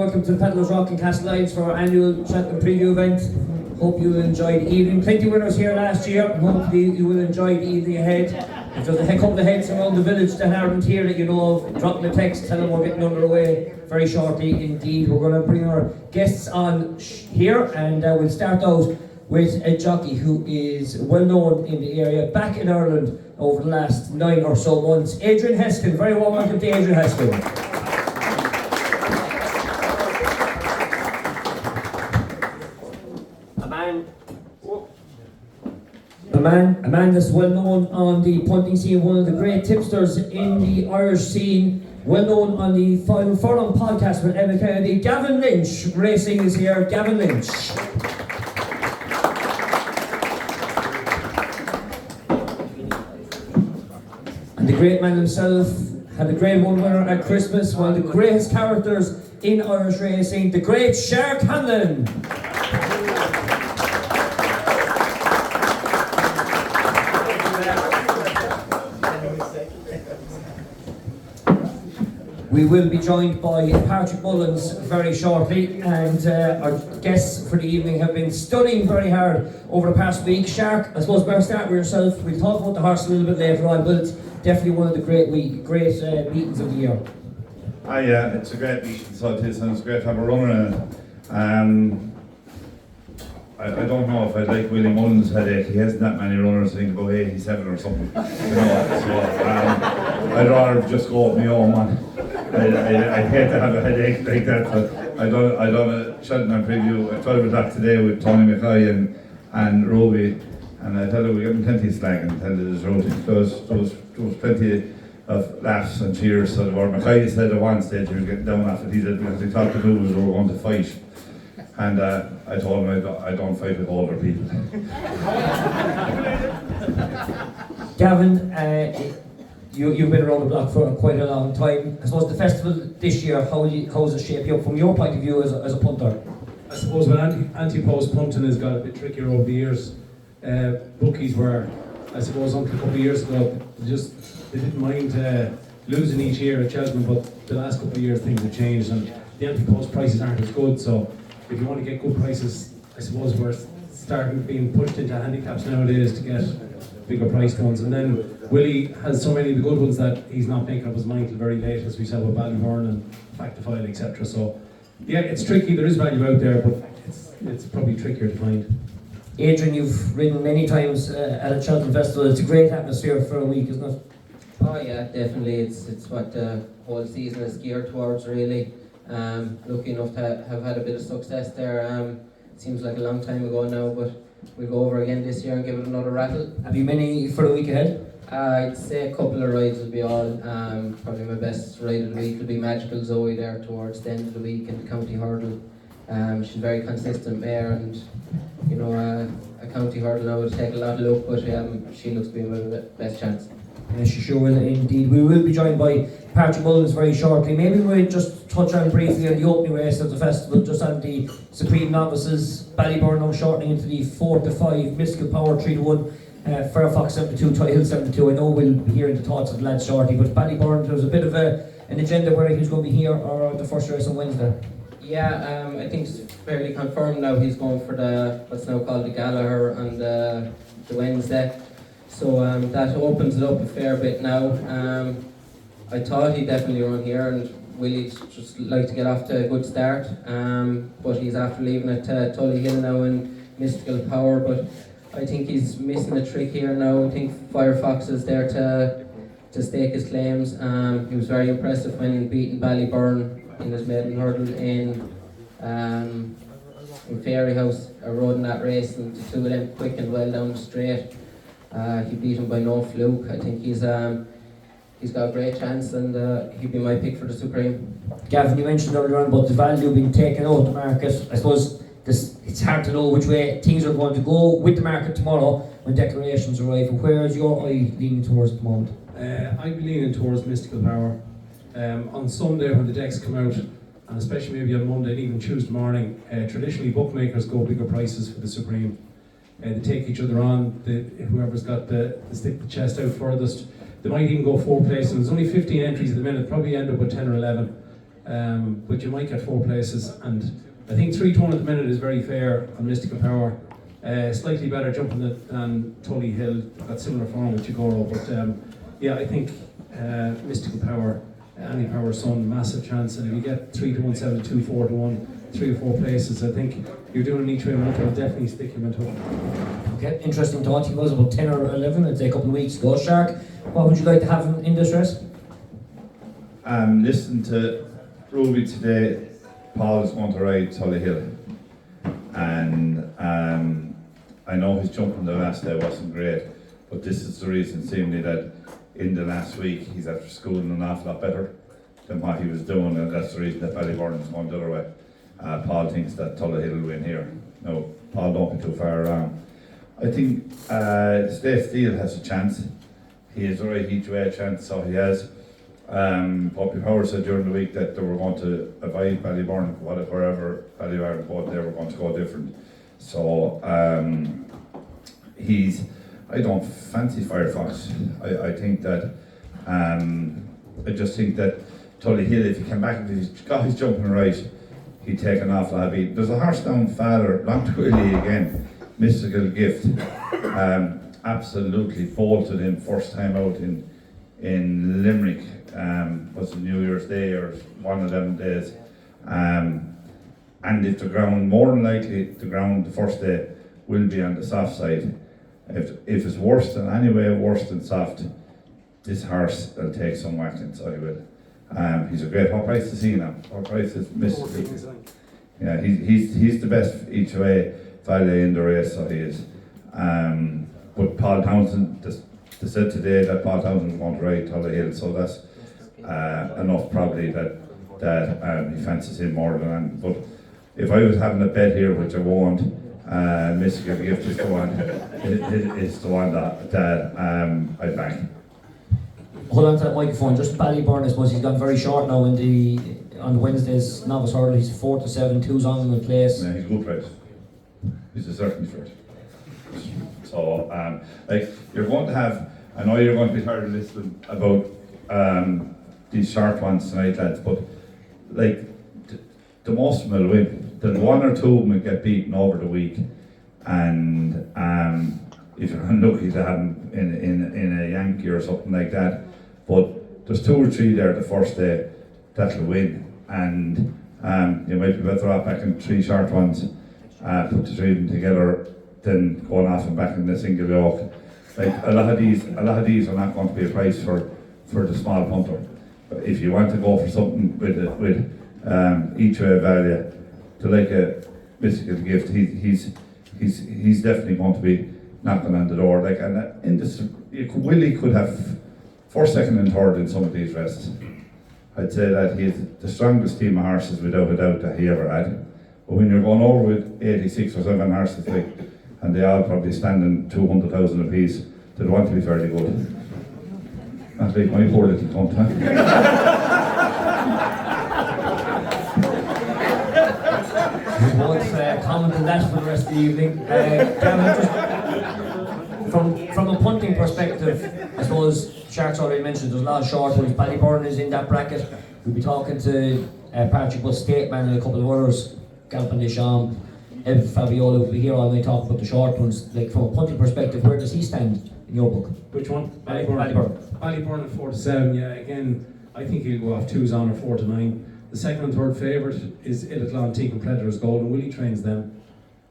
welcome to the Pedlars Rock and Castlelyons for our annual Cheltenham Preview event. Hope you enjoyed the evening. Plenty of winners here last year, and hopefully you will enjoy the evening ahead. If there's a couple of heads around the village that aren't here that you know of, drop them a text, tell them we're getting underway very shortly indeed. We're going to bring our guests on here, and we'll start out with a jockey who is well known in the area, back in Ireland over the last 9 or so months. Adrian Heskin, very warm welcome to Adrian Heskin. A man that's well known on the punting scene, one of the great tipsters in the Irish scene, well known on the Final Furlong podcast with Emma Kennedy. Gavin Lynch racing is here. Gavin Lynch. And the great man himself had a Grade 1 winner at Christmas, one of the greatest characters in Irish racing, the great Shark Hanlon. We will be joined by Patrick Mullins very shortly, and our guests for the evening have been studying very hard over the past week. Shark, I suppose better start with yourself. We'll talk about the horse a little bit later on, but it's definitely one of the great meetings of the year. Yeah, it's a great meeting, so it is, and it's great to have a runner in it. I don't know if I'd like Willie Mullins' headache. He hasn't that many runners, I think about 87 or something. You know, so I'd rather just go up my own, man. I hate to have a headache like that, but I done a Cheltenham Preview at 12 o'clock today with Tony Mackay and Roby, and I tell you, we're getting plenty of slag and tell you this road. There was plenty of laughs and cheers. So Mackay said at one stage he was getting down after he said, because he thought the two of us were going to fight. And I told him I don't fight with older people. Gavin, you've been around the block for quite a long time. I suppose the festival this year, how is it shaping up from your point of view as a punter? I suppose when anti-post punting has got a bit trickier over the years, bookies were, I suppose, until a couple of years ago, they didn't mind losing each year at Cheltenham, but the last couple of years things have changed and the anti-post prices aren't as good. So if you want to get good prices, I suppose we're starting being pushed into handicaps nowadays to get bigger priced ones. And then Willie has so many of the good ones that he's not making up his mind till very late, as we said with Ballyhorn and Factifile, etc. So yeah, it's tricky. There is value out there, but it's probably trickier to find. Adrian, you've ridden many times at a Cheltenham Festival. It's a great atmosphere for a week, isn't it? Oh yeah, definitely. It's what the whole season is geared towards, really. Lucky enough to have had a bit of success there. It seems like a long time ago now, but we'll go over again this year and give it another rattle. Have you many for the week ahead? I'd say a couple of rides will be all. Probably my best ride of the week will be Magical Zoe there towards the end of the week in the county hurdle. She's a very consistent mare, and you know, a county hurdle now will take a lot of luck, but she looks to be my best chance. Yes, she sure will indeed. We will be joined by Patrick Mullins very shortly. Maybe we'll just touch on briefly on the opening race of the festival, just on the Supreme Novices. Ballyburn now shortening into the 4-5, Mystical Power 3-1, Fairfox 72, Toy Hill 72. I know we'll be hearing the thoughts of the lads shortly, but Ballyburn, there was a bit of an agenda whether he was going to be here or the first race on Wednesday. Yeah, I think it's fairly confirmed now. He's going for what's now called the Gallagher on the Wednesday. So that opens it up a fair bit now. I thought he'd definitely run here, and Willie'd just like to get off to a good start. But he's after leaving at Tully Hill now in Mystical Power. But I think he's missing the trick here now. I think Firefox is there to stake his claims. He was very impressive when beating Ballyburn in his maiden hurdle in Fairy House. I rode in that race, and the two of them quick and well down the straight. He beat him by no fluke. I think he's got a great chance, and he'd be my pick for the Supreme. Gavin, you mentioned earlier on about the value being taken out of the market. I suppose it's hard to know which way things are going to go with the market tomorrow when declarations arrive. Where is your eye leaning towards at the moment? I'd be leaning towards Mystical Power. On Sunday when the decks come out, and especially maybe on Monday and even Tuesday morning, traditionally bookmakers go bigger prices for the Supreme. They take each other on. Whoever's got the stick the chest out furthest, they might even go 4 places. There's only 15 entries at the minute, probably end up with 10 or 11. but you might get 4 places, and I think 3-1 at the minute is very fair on Mystical Power. Slightly better jumping than Tully Hill, got similar form with Chigoro, but yeah, I think Mystical Power, Annie Power's son, massive chance, and if you get 3-1, 7-2, 4-1, 3 or 4 places, I think you're doing an each way month, I'll definitely stick him into it. Okay, interesting thought. He was about 10 or 11, I'd say a couple of weeks ago. Shark, what would you like to have in this race? Listen to Ruby today. Paul is going to ride Tully Hill, and I know his jumping the last day wasn't great, but this is the reason seemingly that in the last week he's after schooling an awful lot better than what he was doing, and that's the reason that Ballyburn is going the other way. Paul thinks that Tully Hill will win here. No, Paul, don't be too far around. I think State Steel has a chance. He has a right each way chance, so he has. Poppy Power said during the week that they were going to avoid Ballyburn, wherever Ballyburn thought they were going to go different. So I don't fancy Firefox. I think that I just think that Tully Hill, if he came back, if he's got his jumping right, he'd take an awful lot of beat. There's a horse down Father, Long Twilly again, Mystical Gift. Absolutely bolted in first time out in Limerick. Was it New Year's Day or one of them days? And if the ground, more than likely, the first day will be on the soft side. If it's worse than worse than soft, this horse will take some whacking, so he will. He's a great. What price is he now? What price is Mr. Yeah, he's the best each way value in the race, so he is. But Paul Townsend, they said today that Paul Townsend is going to ride Tully Hill, so that's enough probably that he fancies him more than. But if I was having a bet here, which I won't, Mystical Gift is the one that I back. Hold on to that microphone. Just Ballyburn, I suppose he's gone very short now on the Wednesday's novice hurdle. He's 4-7, 2's on in place. Yeah, he's a good price. He's a certainty for it. So, like, you're going to have, I know you're going to be tired of listening about these short ones tonight, lads, but like, the most of them will win. The 1 or 2 of them will get beaten over the week, and if you're unlucky to have them in a Yankee or something like that, but there's 2 or 3 there the first day that'll win, and you might be better off backing 3 short ones, put the 3 of them together, than going off and back in the single yoke. Like a lot of these are not going to be a price for the small punter. But if you want to go for something with each way value, to like a Mystical Gift, he's definitely going to be knocking on the door. Like, and in this, Willie could have first, second, and third in some of these races. I'd say that he's the strongest team of horses without a doubt that he ever had. But when you're going over with 86 or 7 horses, like, and they all probably standing 200,000 apiece, they'd want to be fairly good. Not like my poor little cunt, huh? We won't comment on that for the rest of the evening. Gavin, just from a punting perspective, I suppose Shark's already mentioned there's a lot of short ones. Ballyburn is in that bracket. We'll be talking to Patrick Mullins and a couple of others, Galpin Deschamps. Evan Fabiola will be here all night talking about the short ones. Like, from a punting perspective, where does he stand in your book? Which one? Ballyburn. Ballyburn at 4-7, yeah, again, I think he'll go off 2's on or 4-9. The second and third favourite is Atlantique and Pedlars Gold, and Willie trains them.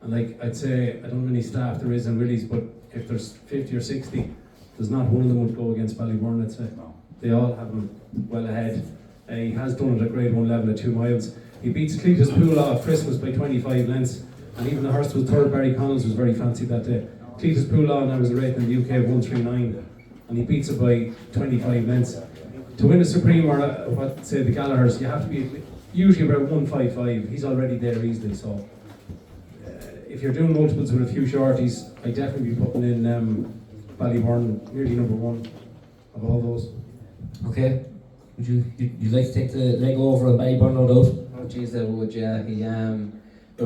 And like, I'd say, I don't know how many staff there is in Willie's, but if there's 50 or 60, there's not one of them would go against Ballyburn, I'd say. No. They all have him well ahead. He has done it at grade 1 level at 2 miles. He beats Cletus Poolaw at Christmas by 25 lengths. And even the horse was third, Barry Collins was very fancy that day. Cletus Poolaw now was a rating in the UK of 139, and he beats it by 25 lengths. To win a Supreme or what say the Gallaghers, you have to be usually about 155. He's already there easily. So if you're doing multiples with a few shorties, I'd definitely be putting in Ballyburn nearly number 1 of all those. Okay. Would you like to take the leg over on Ballyburn, no doubt? Oh jeez, I would, yeah.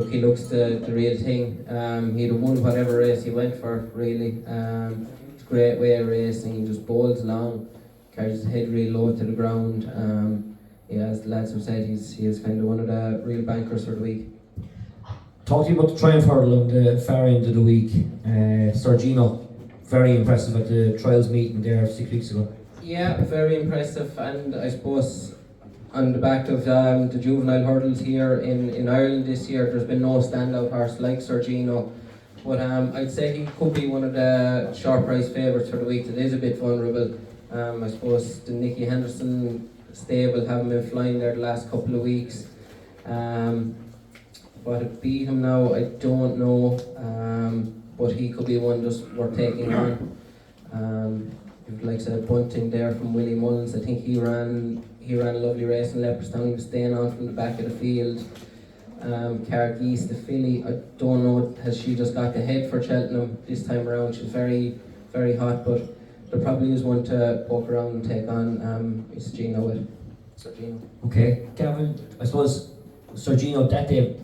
He looks the real thing. He'd have won whatever race he went for, really. It's a great way of racing. He just bowls along, carries his head real low to the ground. yeah, as the lads have said, he is kind of one of the real bankers for the week. Talk to you about the Triumph Hurdle on the far end of the week. Sergino, very impressive at the trials meeting there 6 weeks ago. Yeah, very impressive, and I suppose on the back of the juvenile hurdles here in Ireland this year, there's been no standout horse like Sergino. But I'd say he could be one of the short price favourites for the week. It is a bit vulnerable. I suppose the Nicky Henderson stable haven't been flying there the last couple of weeks. But to beat him now, I don't know. But he could be one just worth taking on. Like I said, bunting there from Willie Mullins. I think he ran a lovely race in Leopardstown. He was staying on from the back of the field. Cara Geese, the filly, I don't know, has she just got the head for Cheltenham this time around? She's very, very hot, but there probably is one to poke around and take on Sergino with. Sergino. Okay, Gavin, I suppose Sergino that day,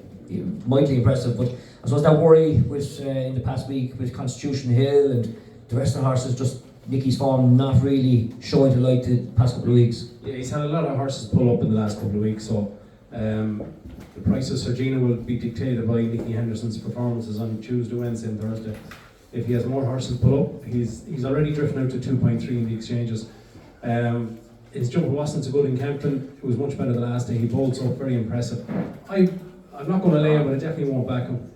mightily impressive, but I suppose that worry with in the past week with Constitution Hill and the rest of the horses, just Nicky's form not really showing the light the past couple of weeks. Yeah, he's had a lot of horses pull up in the last couple of weeks, so the price of Sergino will be dictated by Nicky Henderson's performances on Tuesday, Wednesday and Thursday. If he has more horses pull up, he's already drifting out to 2.3 in the exchanges. His jumper wasn't so good in Kempton. It was much better the last day. He bolts up, very impressive. I'm not going to lay him, but I definitely won't back him,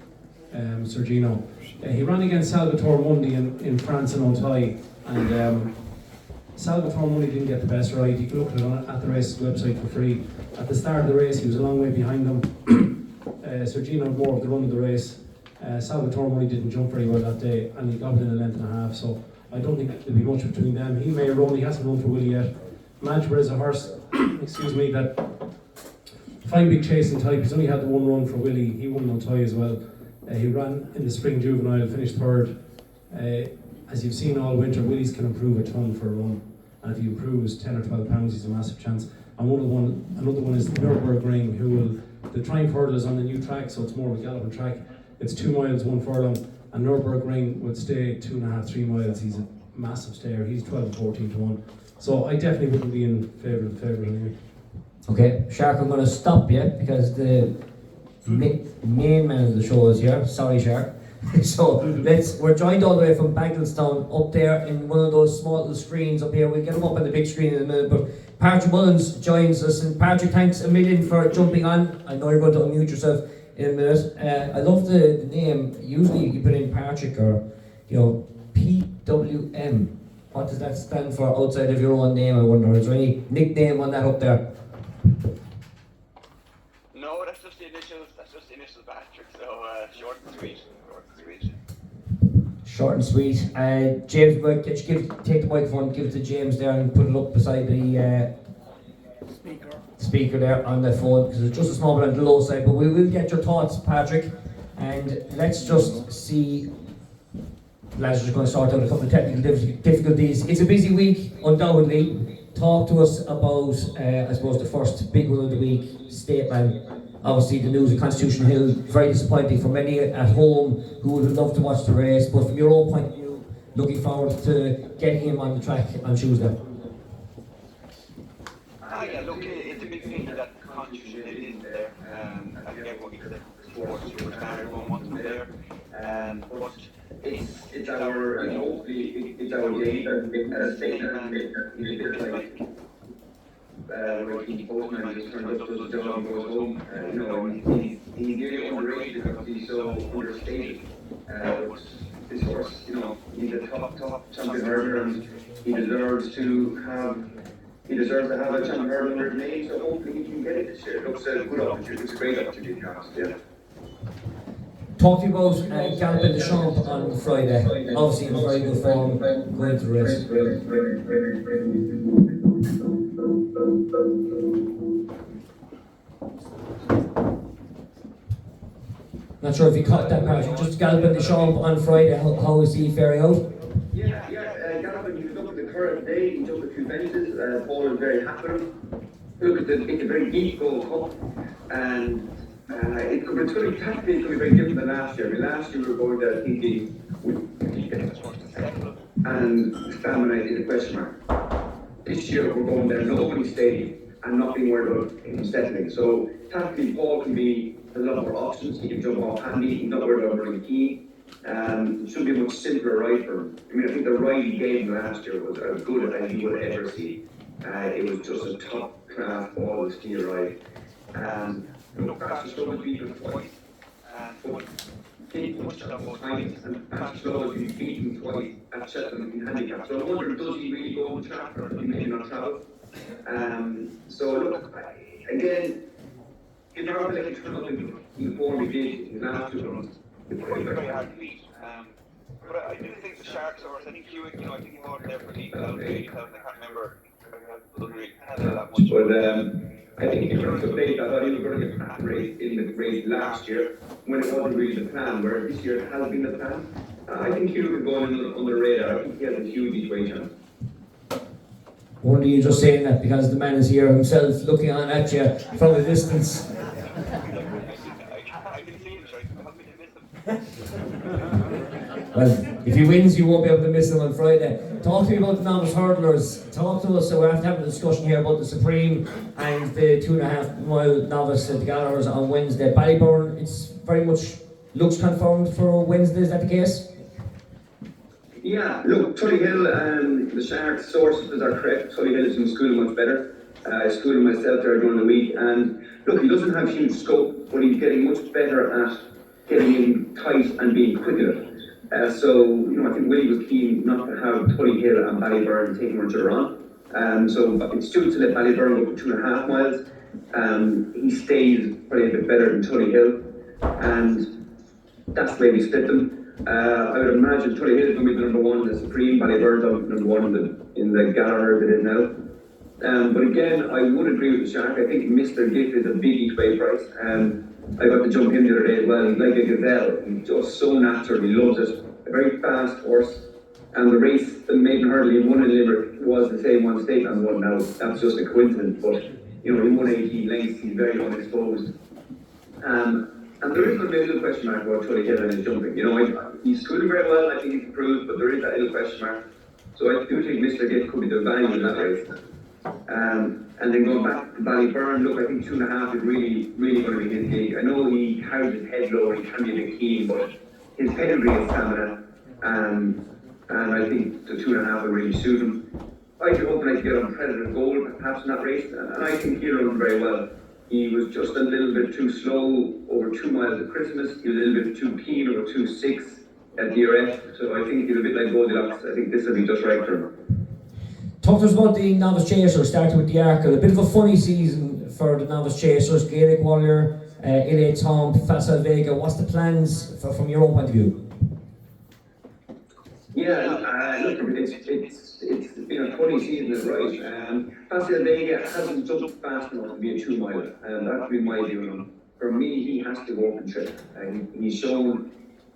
Sergino. He ran against Salvatore Mundi in France and Auteuil, and Salvatore Mundi didn't get the best ride. You can look at it at the race's website for free. At the start of the race, he was a long way behind them. Sergino had more of the run of the race. Salvatore Mundi didn't jump very well that day, and he got it in a length and a half, so I don't think there'll be much between them. He may run, he hasn't run for Willie yet. Manchester is a horse, excuse me, that fine big chasing type. He's only had the one run for Willie. He won on Toy as well. He ran in the spring juvenile, finished third. As you've seen all winter, Willies can improve a ton for a run, and if he improves 10 or 12 pounds, he's a massive chance. And another one is Nürburgring, who will, the Triumph Hurdle is on the new track, so it's more of a galloping track. It's 2 miles, 1 furlong, and Nürburgring would stay 2.5, 3 miles. He's a massive stayer. He's 12 14 to 1. So I definitely wouldn't be in favour of the favourite anyway. Okay, Shark, I'm going to stop you because the main man of the show is here. Sorry, Shark. So we're joined all the way from Bankstown up there in one of those small little screens up here. We'll get him up on the big screen in a minute, but Patrick Mullins joins us. And Patrick, thanks a million for jumping on. I know you're going to unmute yourself in a minute. I love the name. Usually you put in Patrick or, PWM. What does that stand for outside of your own name, I wonder? Is there any nickname on that up there? No, that's just the initials. Patrick. So short and sweet. Short and sweet. James, take the microphone, give it to James there, and put it up beside the speaker there on the phone, because it's just a small bit on the low side. But we will get your thoughts, Patrick, and let's just see. Lads are just going to sort out a couple of technical difficulties. It's a busy week, undoubtedly. Talk to us about, I suppose, the first big one of the week, Stateman. Obviously, the news of Constitution Hill, very disappointing for many at home who would have loved to watch the race. But from your own point of view, looking forward to getting him on the track on Tuesday. Yeah, look, it's a big thing that Constitution Hill is there. I forget what he said, sports superstar, everyone wants him there. But it's our, it's our game, and Stateman is a bit like where he postman just turns up, does the job, and goes home. He's really underrated because he's so understated. This horse, he's a top champion hurdler, and he deserves to have a champion hurdler under his name, so hopefully he can get it this year. It looks a good opportunity, it's a great opportunity, to be honest, yeah. Talk to you about Galloping the Champ on Friday. Obviously in very good form going to the race. Not sure if you caught that part. Just Galloping the Champ on Friday. How is he faring out? Yeah. Galloping, you look at the current day, he took a few fences. Paul is very happy with him. Look at it's a very deep goal cup, and it's going to be tactically, it's going to be very different than last year. I mean, last year we were going there thinking we get this horse to settle, and stamina is a question mark. This year we're going there, nobody's staying, and not being worried about him settling. So tactically, Paul can be a lot more options. He can jump off handy. He's not worried about running key. It should be a much simpler ride for him. I mean, I think the ride he gave him last year was as good as you would ever see. It was just a top class all the steel ride. Look, Patrick Mullins beat him twice. But he pushed it up both times, and Patrick Mullins been beaten twice at Cheltenham in handicap. So I wonder, does he really go on track or he maybe not travel? So look, again, if you're not like turn up in the form he did in the last 2 runs, it's very hard to beat. But I do think the Sharks, or I think Hewick, I think he bought there for 8,000, I can't remember. But I think if you're to update that, I thought he was going to get back race in the race last year when it wasn't really the plan, where this year it has been the plan. I think Hewick is going on the radar. I think he has a huge each way chance. Only you just saying that because the man is here himself looking on at you from a distance. I can see him, sorry. I want me to miss him. Well, if he wins, you won't be able to miss him on Friday. Talk to me about the novice hurdlers. Talk to us. So we're after having a discussion here about the Supreme and the 2.5 mile novice at the Gallaghers on Wednesday. Ballyburn, it's very much looks confirmed for Wednesday. Is that the case? Yeah, look, Tullyhill, the Sharks sources are correct. Tullyhill is in school much better. I schooled myself there during the week, and look, he doesn't have huge scope, but he's getting much better at getting in tight and being quick at it. So, I think Willie was keen not to have Tullyhill and Ballyburn taking each other on. So it's due to let Ballyburn go for 2.5 miles. He stays probably a bit better than Tullyhill, and that's the way we split them. I would imagine Tullyhill is going to be the number 1 in the Supreme, Ballyburn's number 1 in the Gallagher that is now. But again, I would agree with the Shark. I think Mr. Gift is a big each way price. I got to jump him the other day as well. He's like a gazelle. He's just so natural. He loves it. A very fast horse. And the race, the maiden hurdle he won in Limerick was the same one state and won now. That's just a coincidence. But, he won 18 lengths. He's very unexposed. And there is a little question mark about Tullyhill and his jumping. He's doing very well. I think he's improved, but there is that little question mark. So I do think Mr. Gift could be the value in that race. And then going back to Ballyburn, look, I think 2.5 is really, really going to be his gig. I know he carries his head low and he can be a bit keen, but his pedigree is stamina, and I think the 2.5 will really suit him. I'd be hoping I could get on Predator Gold perhaps in that race, and I think he'll run very well. He was just a little bit too slow over 2 miles at Christmas. He was a little bit too keen over 2.6 at the RF, so I think he's a bit like Goldilocks. I think this will be just right for him. Talk to us about the novice chasers, starting with the Arkle. A bit of a funny season for the novice chasers. Gaelic Warrior, LA Tom, Facile Vega. What's the plans from your own point of view? Yeah, look, it's been a funny season, is right. Facile Vega hasn't jumped fast enough to be a 2 miler, and that would be my view on him. For me, he has to go open trip. He's shown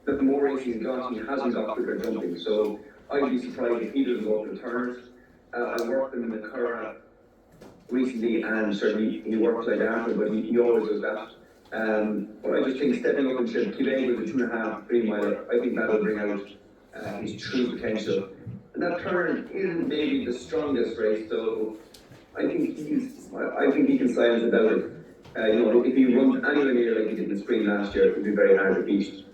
that the more races he's got, he hasn't got quicker jumping. So I'd be surprised if he doesn't go up the turners. I worked with him in the Curragh recently, and certainly he works like that, but he always does that. But I just think stepping up and trip, Killeen with a 2.5, 3 miler, I think that'll bring out his true potential. And that turn isn't maybe the strongest race, so I think he can silence it out. If he runs anywhere near like he did in the spring last year, it would be very hard to beat.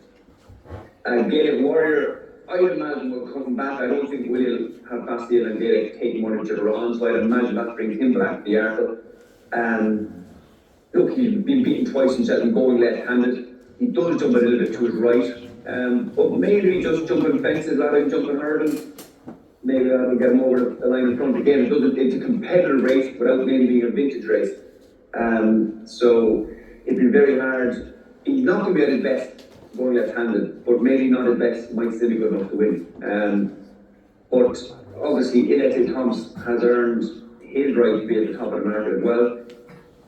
Gaelic Warrior, I'd imagine will come back. I don't think we'll have Bastille and Gaelic take one of each other on, so I'd imagine that brings him back to the Arkle. Look, he's been beaten twice in Cheltenham going left-handed. He does jump a little bit to his right, but maybe just jumping fences rather than jumping hurdles. Maybe that'll get him over the line in front again. It's a competitive race without maybe being a vintage race. So it'd be very hard. He's not going to be at his best going left-handed, but maybe not his best, might still be good enough to win. But obviously, Ilete Thomas has earned his right to be at the top of the market as well.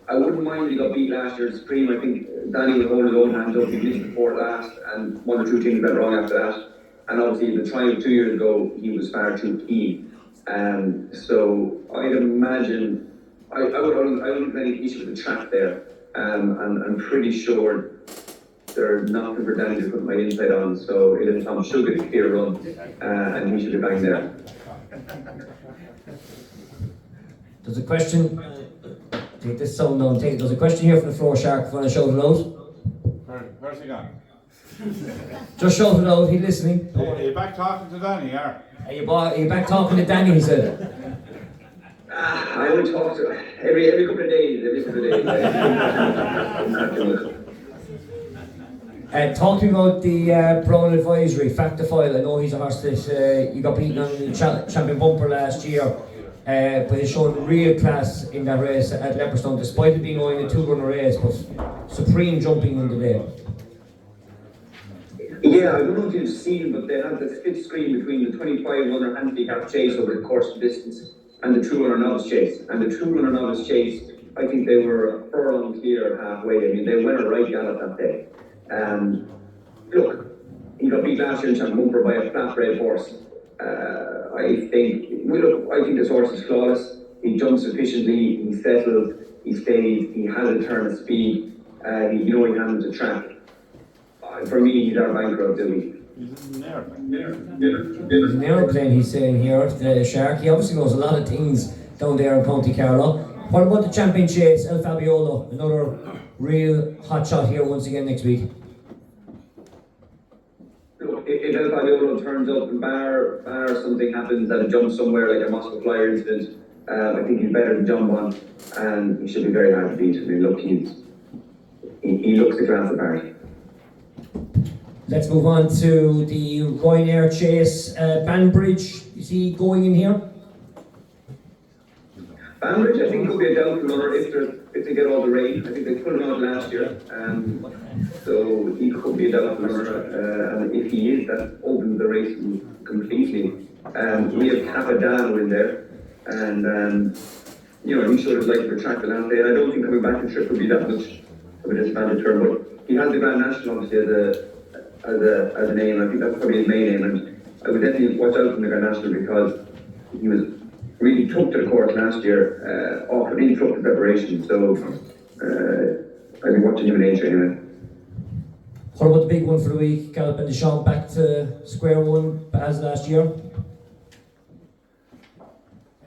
I wouldn't mind if he got beat last year at Supreme. I think Danny will hold his own hands up. He missed the fourth last, and 1 or 2 things went wrong after that. And obviously, the trial 2 years ago, he was far too keen. So I'd imagine I don't have any issue with the track there. I'm pretty sure there's nothing for Danny to put my inside on. So Tom should get a clear run, and he should be bang there. There's a question. Take this sound down, take it. There's a question here from the floor, Shark, if you want to shout it out. Where's he gone? Just shout it out, he's listening. Are you back talking to Danny, yeah? Are you back talking to Danny, he said? I only talk to every couple of days, Talk to me about the Brown Advisory, Fact to File. I know he's a horse that you got beaten on the champion bumper last year, but he's shown real class in that race at Leopardstown, despite it being only a 2-runner race, but supreme jumping in the day. Yeah, I don't know if you've seen, but they have the split screen between the 25-runner handicap chase over the course of distance and the 2-runner novice chase. And the 2-runner novice chase, I think they were a furlong clear halfway. I mean, they went a right gallop that day. Look, he got beat last year in Champion Bumper by a flat-bred horse. I think this horse is flawless. He jumped sufficiently, he settled, he stayed, he had a turn of speed, he handled the track. For me, he's our banker of the week. He's an airplane. He's an aeroplane, he's saying here, the Shark. He obviously knows a lot of things down there in County Carlow. What about the champion chase, El Fabiolo? Another real hot shot here once again next week. Look, if El Fabiolo turns up and bar something happens that it jumps somewhere like a Moscow Flyer incident, I think he's better than jump on, and he should be very hard to beat. I mean, look, he looks the class apart. Let's move on to the Ryanair chase. Banbridge, is he going in here? Banbridge, I think, could be a doubtful runner if they get all the rain. I think they put him out last year, so he could be a doubtful runner. And if he is, that opens the race completely. We have Capadano in there, and he showed his life for track the last day. And I don't think coming back to trip would be that much of a disadvantage term, but he has the Grand National obviously as a name. I think that's probably his main name, and I would definitely watch out for the Grand National because he was really took to the course last year, really took the preparation. So I'll be watching him in age anyway. What about the big one for the week? Gallup and Deschamps back to square one as last year?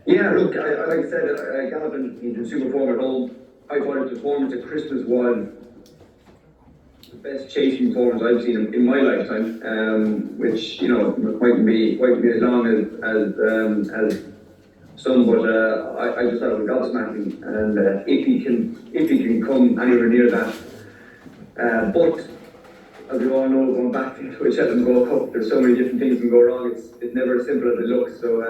Yeah, look, like I said, Gallup, he's in super form at home. I thought his performance at Christmas was the best chasing performance I've seen in my lifetime, which mightn't be as long as some, but I just thought it was gobsmacking. And if he can come anywhere near that, but as we all know, going back to a Cheltenham Gold Cup, there's so many different things can go wrong. It's never as simple as it looks. So,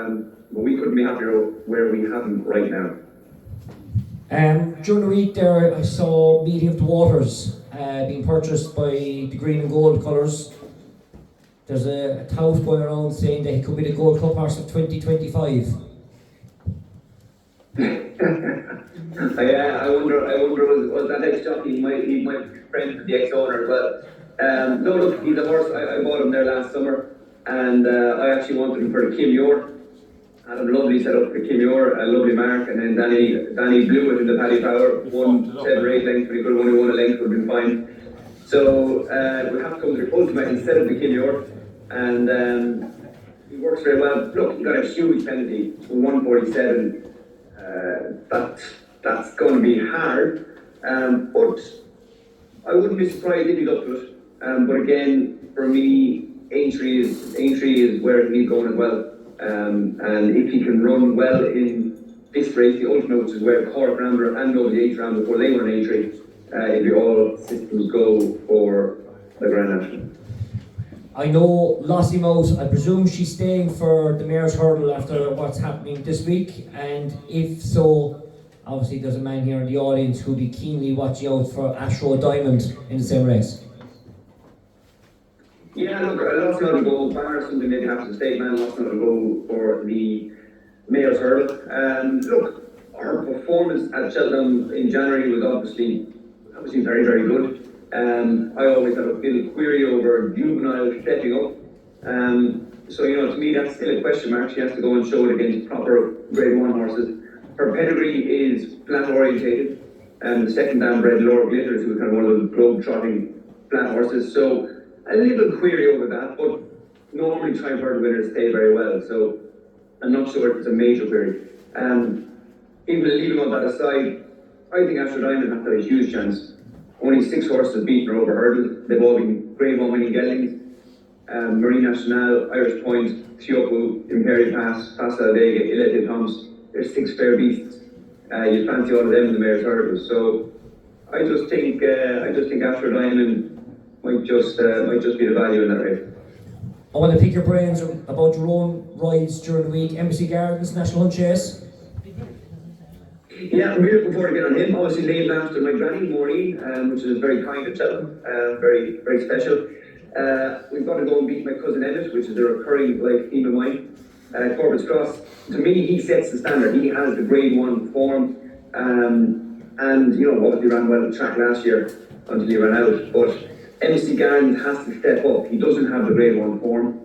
but we couldn't be happier where we have him right now. During the week there, I saw Meeting of the Waters being purchased by the green and gold colours. There's a tout going around saying that he could be the Gold Cup horse of 2025. I wonder was that ex-jockey, he might be friends with the ex-owner as well. No, look, he's a horse, I bought him there last summer, and I actually wanted him for the Kim Yor. Had a lovely setup for Kim Yor, a lovely mark, and then Danny blew it in the Paddy Power, won 7 or 8 lengths, but he could have only won a length, would have been fine. So we have to come to the ultimate instead of the Kim Yor, and he works very well. Look, he got a huge penalty, 147. That's going to be hard, but I wouldn't be surprised if he got to it. But again, for me, Aintree is where he's going as well. And if he can run well in this race, the ultimate, which is where Cork Rambler and WH ran before they won an Aintree, it'll be all systems go for the Grand National. I know Lossie Mouse, I presume she's staying for the Mayor's Hurdle after what's happening this week, and if so, obviously there's a man here in the audience who'll be keenly watching out for Ashore Diamond in the same race. Yeah, look, Lost not a go, bar something maybe have to state man, Lost not a go for the Mayor's Hurdle. Look, our performance at Cheltenham in January was obviously very, very good. I always have a bit of query over juvenile stepping up. So, to me, that's still a question mark. She has to go and show it against proper grade 1 horses. Her pedigree is flat orientated. The second down bred Laura Glitters, who was kind of one of those globe-trotting flat horses. So, a little query over that, but normally time for the winners stay very well. So, I'm not sure if it's a major query. Even leaving all that aside, I think Ashore Diamond have got a huge chance. Only 6 horses beaten over hurdle. They've all been Grade 1 winning geldings. Marine National, Irish Point, Tiopu, Imperial Pass, Passa Vega, Ilete Thomas. There's 6 fair beasts. You fancy all of them in the mare's hurdle. So I just think Ashore Diamond might just be the value in that race. I want to pick your brains about your own rides during the week. Embassy Gardens, National Hunt Chase. Yeah, I'm really looking forward to getting on him. Obviously named after my granny, Maureen, which is very kind of Cheltenham, very, very special. We've got to go and beat my cousin Emmett, which is a recurring theme of mine. Corbett's Cross. To me, he sets the standard. He has the Grade 1 form, and obviously ran well at the track last year until he ran out. But Embassy Gardens has to step up. He doesn't have the Grade 1 form.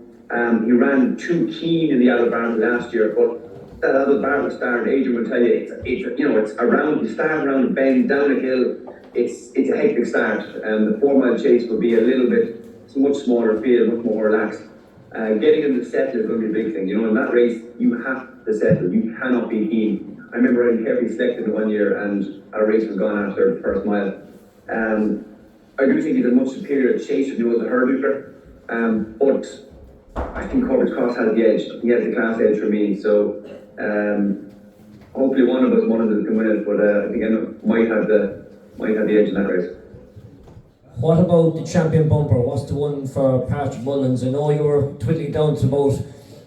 He ran too keen in the Alabama last year, but that Alabama start, Adrian will tell you, it's around, you start around the bend, down a hill, it's a hectic start. The 4 mile chase will be a little bit, it's a much smaller field, much more relaxed. Getting in the settle is going to be a big thing. In that race, you have to settle, you cannot be keen. I remember I carefully selected 1 year and our race was gone after the first mile. I do think he's a much superior chaser than he was a hurdler, but I think Corbett's Cross has the edge. He has the class edge for me, so hopefully one of them can win it, but I think I might have the edge in that race. What about the champion bumper? What's the one for Patrick Mullins? I know you were twiddling down to about,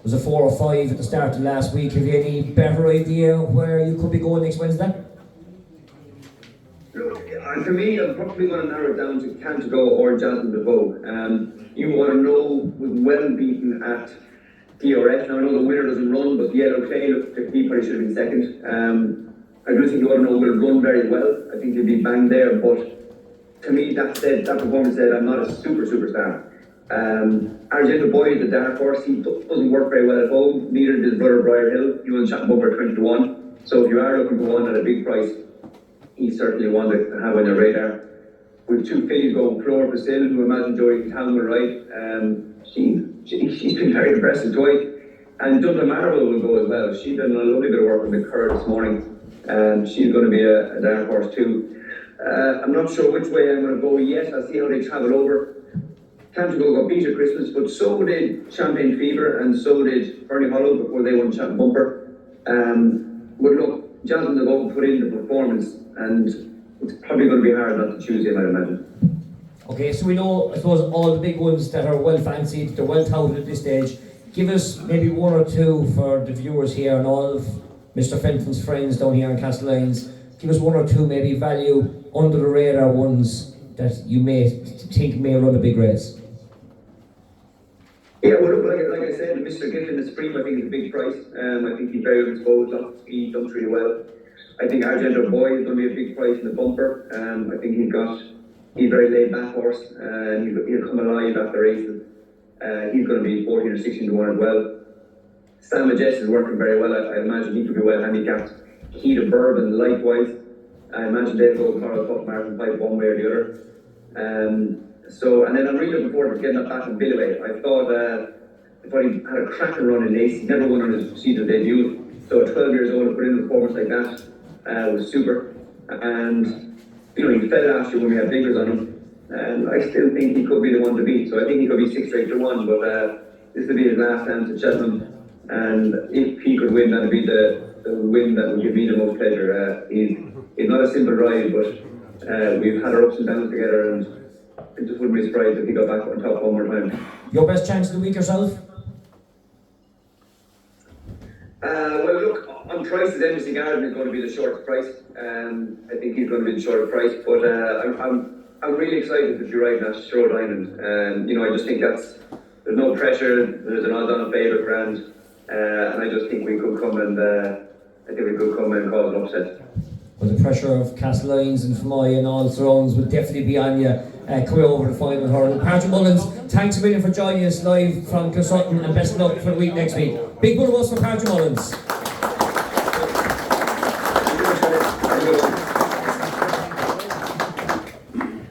was it 4 or 5 at the start of last week. Have you any better idea where you could be going next Wednesday? Look, for me, I'm probably going to narrow it down to Cantago or Jasmine DeVoe. You want to know, was well beaten at DRS. Now I know the winner doesn't run, but the Yellow Clay, he probably should have been second. I do think the other will run very well. I think he'll be banged there, but to me, that performance said I'm not a superstar. Argento Boy is a dark horse. He doesn't work very well at home. Neither does his brother Briar Hill. He won Cheltenham Bumper 20-1. So if you are looking for one at a big price, he's certainly one to have on your radar. With 2 fillies going, Flora Brazil, who I imagine Joey Town will ride. She's been very impressive twice. And Dublin Marvel will go as well. She's done a lovely bit of work on the curve this morning. She's going to be a dark horse too. I'm not sure which way I'm going to go yet. I'll see how they travel over. Cantago got beat at Christmas, but so did Champagne Fever and so did Fernie Hollow before they won Cheltenham Bumper. But look, Jasmine DeVoe put in the performance, and it's probably going to be hard not to choose him, I'd imagine. Okay, so we know, I suppose, all the big ones that are well fancied, they're well touted at this stage. Give us maybe 1 or 2 for the viewers here and all of Mr. Fenton's friends down here in Castlelyons. Give us 1 or 2 maybe value under the radar ones that you may think may run a big race. Yeah, well, look, like I said, Mr. Gillen, the Supreme, I think is a big price. I think he's very exposed, lots of speed, dumps really well. I think Argento Boy is going to be a big price in the bumper. I think he's very laid back horse, and he'll come alive after races. He's going to be 14 or 16-1 as well. Sam Majest is working very well. I imagine he could be well handicapped. Heat of Bourbon, likewise. I imagine they'll go Carl Puff, Martin Pipe one way or the other. And then I'm really looking forward to getting that back in Billaway. I thought he had a cracking run in Ace. He never won on his season debut. So at 12 years old, to put in a performance like that was super. And he fell last year when we had figures on him. And I still think he could be the one to beat. So I think he could be 6-1, but this will be his last dance at Cheltenham. And if he could win, that would be the win that would give me the most pleasure. He's not a simple ride, but we've had our ups and downs together, and it just wouldn't be surprised if he got back on top one more time. Your best chance of the week yourself? Well, look, on prices, Embassy Garden is going to be the shortest price. I think he's going to be the shortest price, but I'm really excited that you're riding at Ashore Diamond. I just think there's no pressure. There's an odds-on favourite grand, and I just think we could come and cause an upset. Well, the pressure of Castlelyons and Fermoy and all surrounds will definitely be on you coming over the final hurdle. Patrick Mullins, thanks a million for joining us live from Cheltenham, and best of luck for the week next week. Big one of us for Patrick Mullins.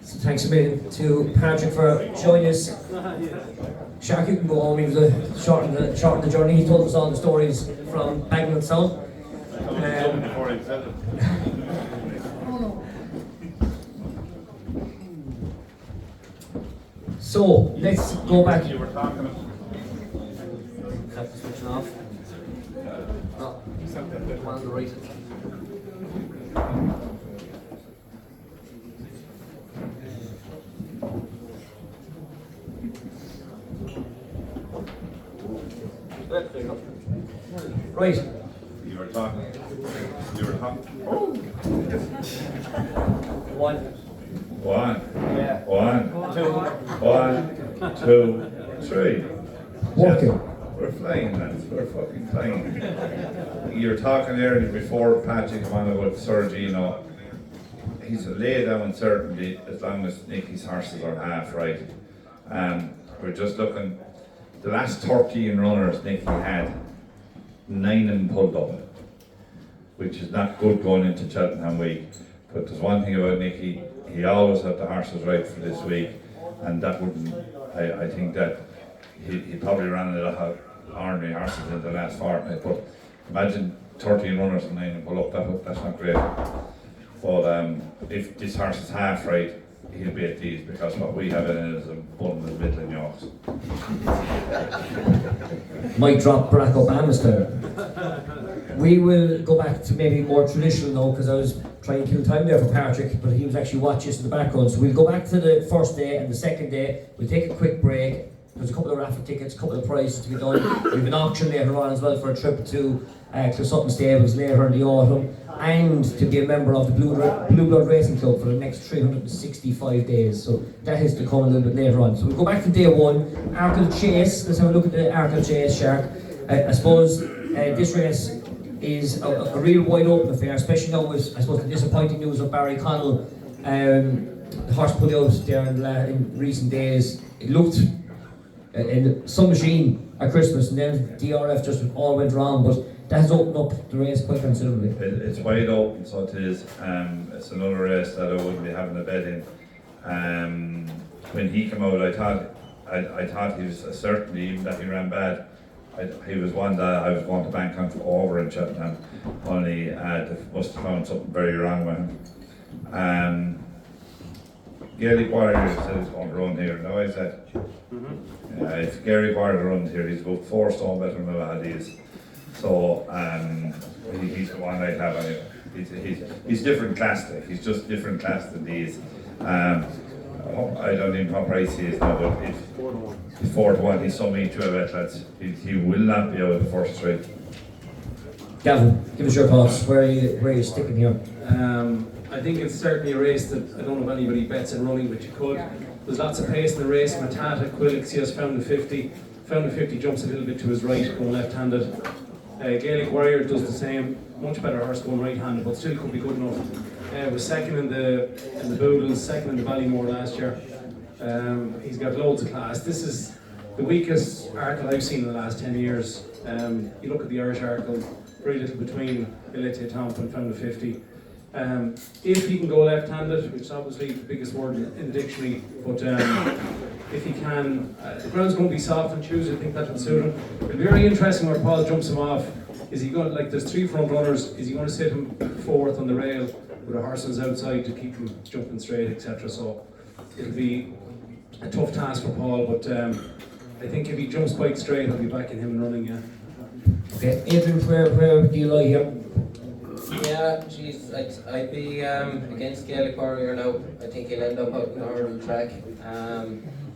So thanks a million to Patrick for joining us. Shark, you can go home. He was shorten the journey. He told us all the stories from Bagnall South. So let's go back. You were talking. Have to switch it off. No, on the right. Right. You were talking. One. One. Yeah. One. Two. 1, 2, 3. Working. We're flying, lads. We're fucking flying. You were talking earlier before Patrick came on about Sergino. He's laid down certainty as long as Nicky's horses are half right. We're just looking. The last 13 runners Nicky had, 9 of them pulled up, which is not good going into Cheltenham week. But there's one thing about Nicky, he always had the horses right for this week, and that wouldn't, I think that he probably ran a lot of ordinary horses in the last fortnight, but imagine 13 runners and 9 pull up, that's not great. But if this horse is half right, he'll be at these, because what we have in it is a bundle of middling yokes. Might drop Barack Obama style. We will go back to maybe more traditional now, because I was trying to kill time there for Patrick, but he was actually watching us in the background. So we'll go back to the first day and the second day. We'll take a quick break. There's a couple of raffle tickets, a couple of prizes to be done. We have an auction later on as well for a trip to Sutton Stables later in the autumn, and to be a member of the Blue Blood Racing Club for the next 365 days. So that is to come a little bit later on. So we'll go back to day one, Arkle Chase. Let's have a look at the Arkle Chase, Shark. I suppose this race is a real wide open affair, especially now with, I suppose, the disappointing news of Barry Connell. The horse pulled out there in recent days. It looked in some machine at Christmas, and then DRF just all went wrong, but that has opened up the race quite considerably. It's wide open, so it is. It's another race that I wouldn't be having a bet in. When he came out, I thought he was certainly, even that he ran bad, he was one that I was going to bank on over in Cheltenham, only they must have found something very wrong with him. Gaelic Warrior said he's going to run here. Now I said, if Gary Warrior runs here, he's about 4 stone better than a lot of these. So he's the one I'd have anyway. He's different class, like. He's just different class than these. I don't even know what price he is now, but if he's 4-1, he's so mean to a bet, lads. He will not be out of the first straight. Gavin, give us your thoughts. Where are you sticking here? I think it's certainly a race that I don't know if anybody bets in running, but you could. There's lots of pace in the race. Matata, Quilixius found the 50. Found the 50 jumps a little bit to his right, going left-handed. Gaelic Warrior does the same. Much better horse going right-handed, but still could be good enough. Was second in the Boodles, second in the Ballymore last year. He's got loads of class. This is the weakest Arkle I've seen in the last 10 years. You look at the Irish Arkle, very little between Elite Tomp and Found the 50. If he can go left-handed, which is obviously the biggest word in the dictionary, but if he can, the ground's going to be soft on Tuesday. I think that will suit him. It'll be very interesting where Paul jumps him off. Is he going to, like, there's 3 front runners, is he going to sit him 4th on the rail with the horses outside to keep him jumping straight, etc. So it'll be a tough task for Paul, but I think if he jumps quite straight, I'll be backing him and running, yeah. Okay, Adrian, where do you lie here? Yeah, geez, I'd be against Gaelic Warrior now. I think he'll end up out in the hurdle track.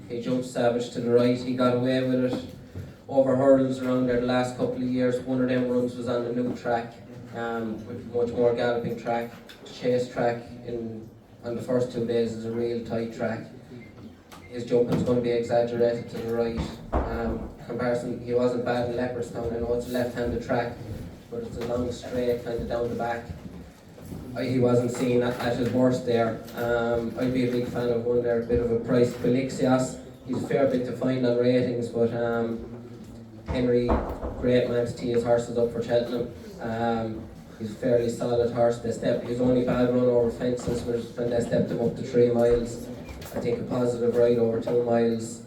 He jumped savage to the right. He got away with it over hurdles around there the last couple of years. One of them runs was on the new track, with much more galloping track. Chase track on the first 2 days is a real tight track. His jumping's going to be exaggerated to the right. Comparison, he wasn't bad in Leopardstown. I know it's a left-handed track, but it's a long straight kind of down the back. He wasn't seen at his worst there. I'd be a big fan of one there, a bit of a price. Quilixius, he's a fair bit to find on ratings, but Henry, great man to tee his horses up for Cheltenham. He's a fairly solid horse. His only bad run over fences was when they stepped him up to 3 miles. I think a positive ride over 2 miles.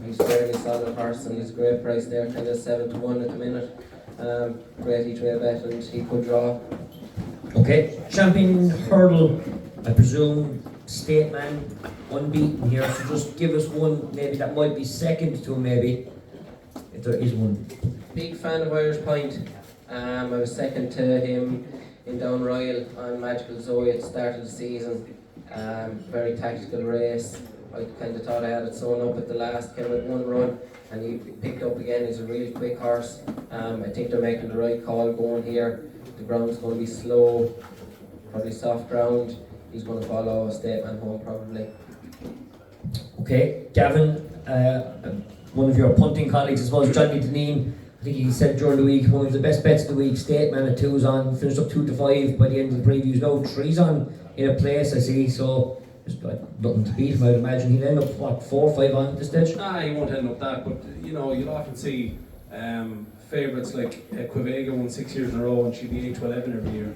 He's a fairly solid horse, and he's a great price there, kind of 7-1 at the minute. Great each-way bet, and he could draw. Okay, champion hurdle, I presume, State Man, unbeaten here, so just give us one maybe that might be second to him, maybe, if there is one. Big fan of Irish Point. I was second to him in Down Royal on Magical Zoe at the start of the season. Very tactical race. I kind of thought I had it sewn up at the last kind of one run, and he picked up again. He's a really quick horse. I think they're making the right call going here. The ground's going to be slow, probably soft ground. He's going to follow a state man home probably. Okay, Gavin, one of your punting colleagues as well as Johnny Deneen, I think he said during the week, one of the best bets of the week, state man at 2's on, finished up 2 to 5 by the end of the previews. Now 3's on in a place, I see, so just nothing to beat him. I'd imagine he'll end up, what, 4 or 5 on at this stage? He won't end up that, but you know, you'll often see favourites like Quevega won 6 years in a row and she'd be 8 to 11 every year. Do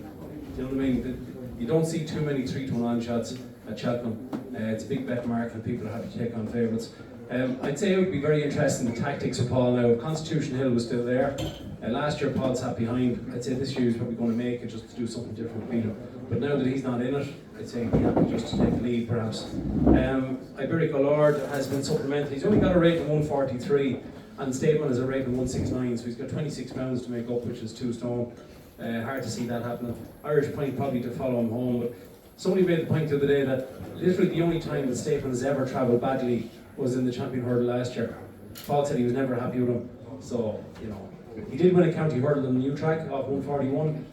you know what I mean? You don't see too many 3 to 1 shots at Cheltenham. It's a big bet market and people are happy to take on favourites. I'd say it would be very interesting, the tactics of Paul now. If Constitution Hill was still there, last year Paul sat behind. I'd say this year he's probably going to make it just to do something different with Peter. But now that he's not in it, I'd say he'd be happy just to take the lead perhaps. Iberico Lord has been supplemented. He's only got a rate of 143 and Stateman has a rate of 169, so he's got 26 pounds to make up, which is 2 stone. Hard to see that happening. Irish Point probably to follow him home, but somebody made the point the other day that literally the only time that Stateman has ever travelled badly was in the champion hurdle last year. Paul said he was never happy with him, so you know, he did win a county hurdle on the new track off 141.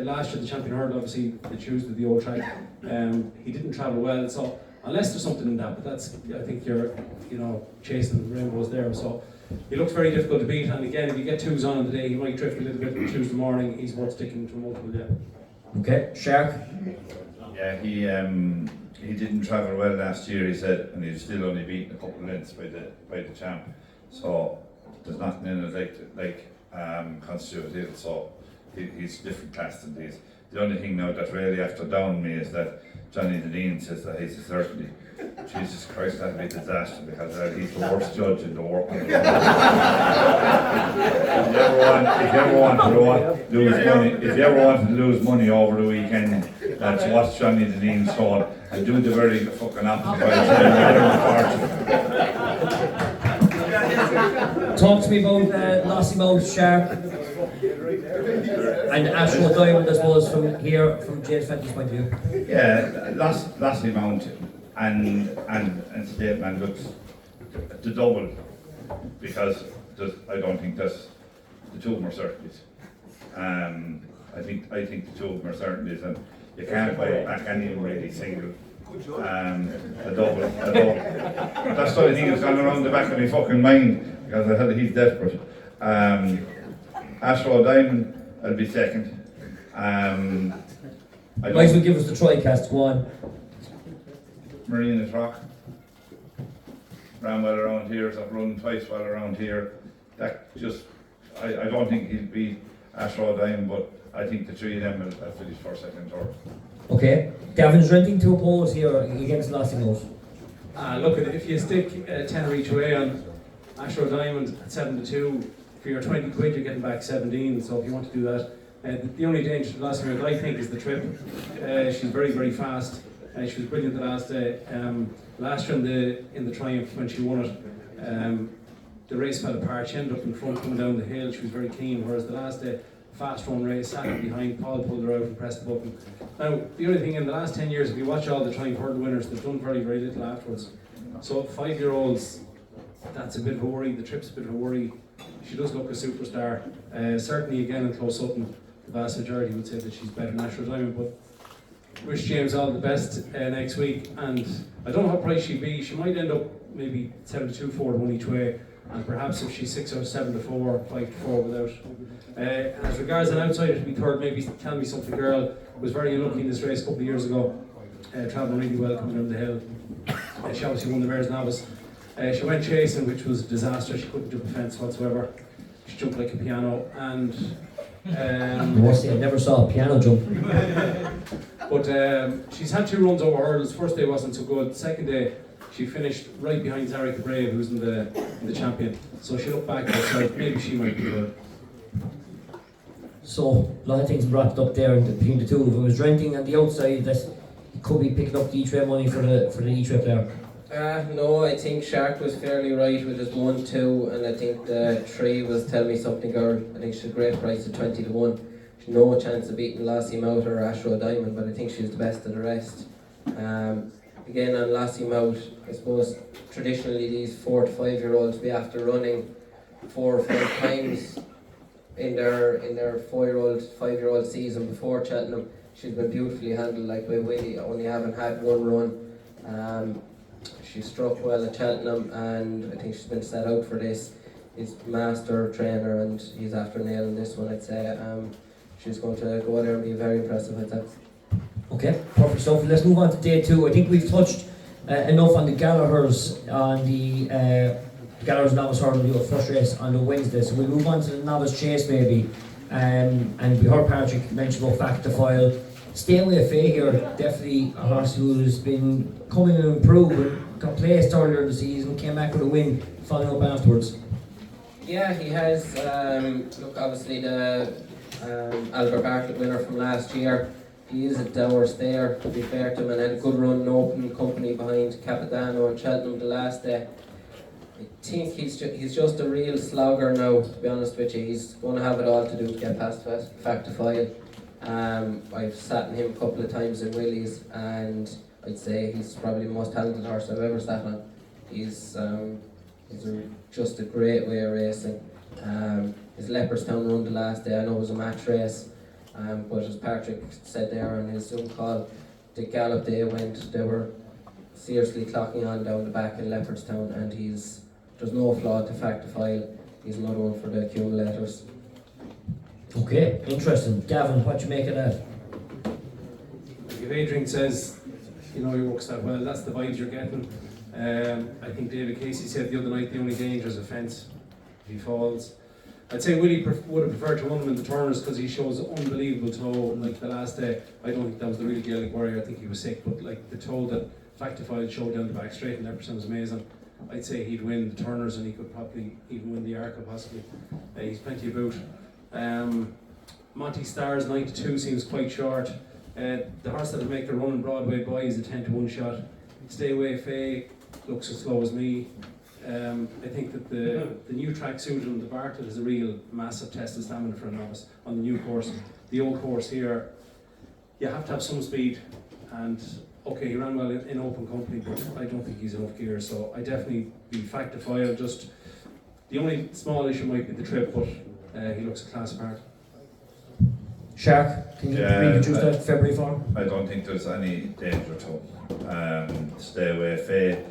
Last year the champion hurdle, obviously they choose the old track. He didn't travel well, so unless there's something in that, but that's, I think you're, you know, chasing rainbows there. So he looks very difficult to beat, and again, if you get 2's on the day, he might drift a little bit on Tuesday morning. He's worth sticking to multiple day. Okay, Shark. Yeah, he didn't travel well last year, he said, and he's still only beaten a couple of lengths by the champ. So there's nothing in it like Constitution Hill, so he's different class than these. The only thing now that really after down me is that Johnny Deneen says that he's a certainty. Jesus Christ, that'd be a disaster because he's the worst judge in the world. If you ever want to lose money over the weekend, that's watch Johnny Deneen show and do the very fucking opposite by the time. Talk to me about Lossy Mouth, Shark, and Ashore Diamond, I suppose, from here, from James Fenton's point of view. Yeah, Lossy Mount and Stateman looks the double because I don't think that's the 2 of them are certainties. I think the 2 of them are certainties, and you can't buy it back any really single. A double. That's the only thing that's gone around the back of my fucking mind because I heard he's desperate. Ashore Diamond, I'll be second. Might as well give us the TriCast, go on. Marina's Rock ran well around here, so run twice well around here. That just, I don't think he'll beat Ashore Diamond, but I think the 3 of them will finish first, second, third. Okay, Gavin's renting to oppose here against Lossy Mouth. Look, if you stick 10 each way on Ashore Diamond at 7 to 2, for your 20 quid you're getting back 17, so if you want to do that. The only danger to Lossy Mouth, I think, is the trip. She's very, very fast. She was brilliant the last day. Last year in the Triumph when she won it, the race fell apart. She ended up in front coming down the hill. She was very keen, whereas the last day, fast run race, sat her behind, Paul pulled her out and pressed the button. Now, the only thing in the last 10 years, if you watch all the Triumph hurdle winners, they've done very, very little afterwards. So 5-year-olds, that's a bit of a worry. The trip's a bit of a worry. She does look a superstar. Certainly again in Close Sutton, the vast majority would say that she's better than Ashore Diamond, but wish James all the best next week, and I don't know what price she'd be. She might end up maybe 7 to 2, 4 to 1 each way, and perhaps if she's 6 or 7 to 4, 5 to 4 without. As regards an outsider to be third, maybe Tell Me Something Girl was very unlucky in this race a couple of years ago, travelling really well coming down the hill. She obviously won the Mares Novice. She went chasing, which was a disaster. She couldn't jump a fence whatsoever. She jumped like a piano, and I never saw a piano jump. But she's had 2 runs over hurdles. First day wasn't so good. Second day, she finished right behind Zarika Brave, who's in the champion. So she looked back at herself. Maybe she might be good. So a lot of things wrapped up there between the 2 of them. It was renting on the outside that could be picking up the each-way money for the each-way player? No, I think Shark was fairly right with his 1-2, and I think the 3 was Tell Me Something Girl. I think she's a great price at 20 to 1. She's no chance of beating Lassie Mout or Ashore Diamond, but I think she's the best of the rest. Again, on Lassie Mout, I suppose traditionally these 4 to 5 year olds be after running 4 or 5 times in their 5 year old season before Cheltenham. She's been beautifully handled, like by Willie, only having had 1 run. She struck well at Cheltenham, and I think she's been set out for this. He's master trainer, and he's after nailing this one, I'd say. She's going to go there and be very impressive, I'd say. Okay, perfect stuff. Let's move on to day 2. I think we've touched enough on the Gallaghers, on the Gallaghers Novice Hurling, the first race on the Wednesday. So we'll move on to the Novice Chase maybe. And we heard Patrick mention about Fact to File. Stay Away Faye here, definitely a horse who's been coming and improving. Got placed earlier in the season, came back with a win, following up afterwards. Yeah, he has. Look, obviously the Albert Bartlett winner from last year. He is a dour stayer, to be fair to him, and had a good run in open company behind Capitano and Cheltenham the last day. I think he's just a real slogger now, to be honest with you. He's going to have it all to do to get past Fact to File. I've sat in him a couple of times in Willie's, and I'd say he's probably the most talented horse I've ever sat on. He's just a great way of racing. His Leopardstown run the last day, I know it was a match race, but as Patrick said there on his Zoom call, the gallop they were seriously clocking on down the back in Leopardstown, and there's no flaw to Fact to File. He's another one for the accumulators. Okay, interesting. Gavin, what do you make of that? If Adrian says, he works that well, that's the vibes you're getting. I think David Casey said the other night the only danger is a fence if he falls. I'd say Willie would have preferred to run him in the turners because he shows unbelievable toe. Like the last day, I don't think that was the real Gaelic Warrior, I think he was sick, but like the toe that Fact to File showed down the back straight and Leopardstown was amazing. I'd say he'd win the turners and he could probably even win the Arca possibly. He's plenty about. Monty Star's 9-2 seems quite short. The horse that will make the run in Broadway Boy is a 10 to 1 shot. Stay Away Faye looks as slow as me. I think that the new track suit on the Bartlett is a real massive test of stamina for a novice on the new course. The old course here, you have to have some speed, and okay, he ran well in open company, but I don't think he's enough gear, so I definitely be Fact to File. Just the only small issue might be the trip, but he looks a class apart. Shark, can you reintroduce that February form? I don't think there's any danger to him. Stay Away Faye.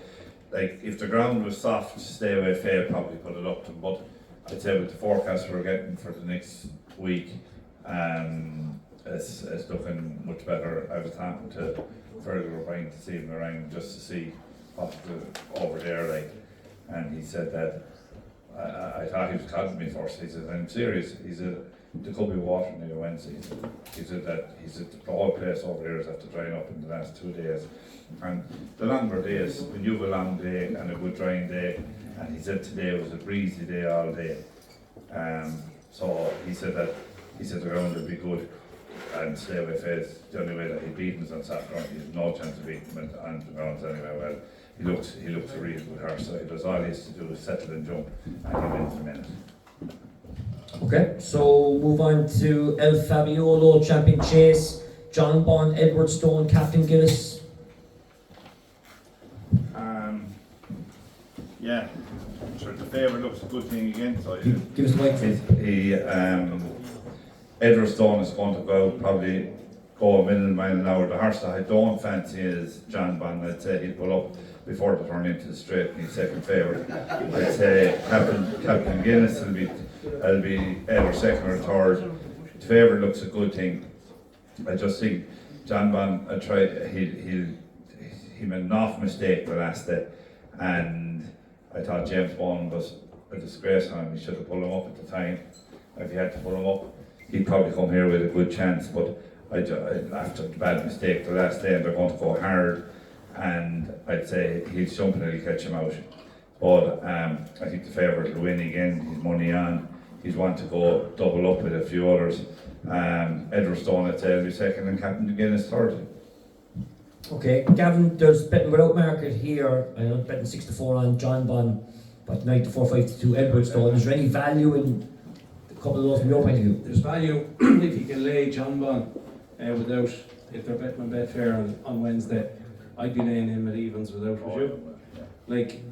Like, if the ground was soft, Stay Away Faye probably put it up to him, but I'd say with the forecast we're getting for the next week, it's looking much better. I was talking to Fergal O'Brien to see him around just to see what's over there like, and he said that I thought he was calling me first. He said, I'm serious. He said, there could be water near Wednesday. He said the whole place over there is after drying up in the last 2 days. And the longer days, when you have a long day and a good drying day, and he said today was a breezy day all day. So he said the ground would be good, and Stay Away Faye, the only way that he beat us on Saturday, he had no chance of beating him on the grounds anyway. Well, he looks a really good horse, so he does all he has to do is settle and jump, and he wins the minute. Okay, so move on to El Fabiolo, Champion Chase, John Bond, Edward Stone, Captain Gillis. Yeah, sure, the favourite looks a good thing again. So Give us the mic. Edward Stone is going to go out, probably go a million mile an hour. The horse that I don't fancy is John Bond. I'd say he'll pull up before the turn into the straight, and he's second favourite. I'd say Captain Guinness will be either second or third. The favourite looks a good thing. I just think John Bond, he made an awful mistake the last day, and I thought James Bond was a disgrace on him. He should have pulled him up at the time. If he had to pull him up, he'd probably come here with a good chance, but after the bad mistake the last day, and they're going to go hard, and I'd say he's jumping and he'll catch him out. But I think the favourite will win again. He's money on. He's want to go double up with a few others. Edward Stone, I'd say, will be second, and Captain Guinness third. Okay, Gavin, there's betting without market here. I know betting 6-4 on John Bon, but 9-4, 5-2 Edwardstone. Is there any value in a couple of those from your point of view? There's value if you can lay John Bon without, if they're betting on Betfair on Wednesday. I'd be laying him at evens without, would you? Like,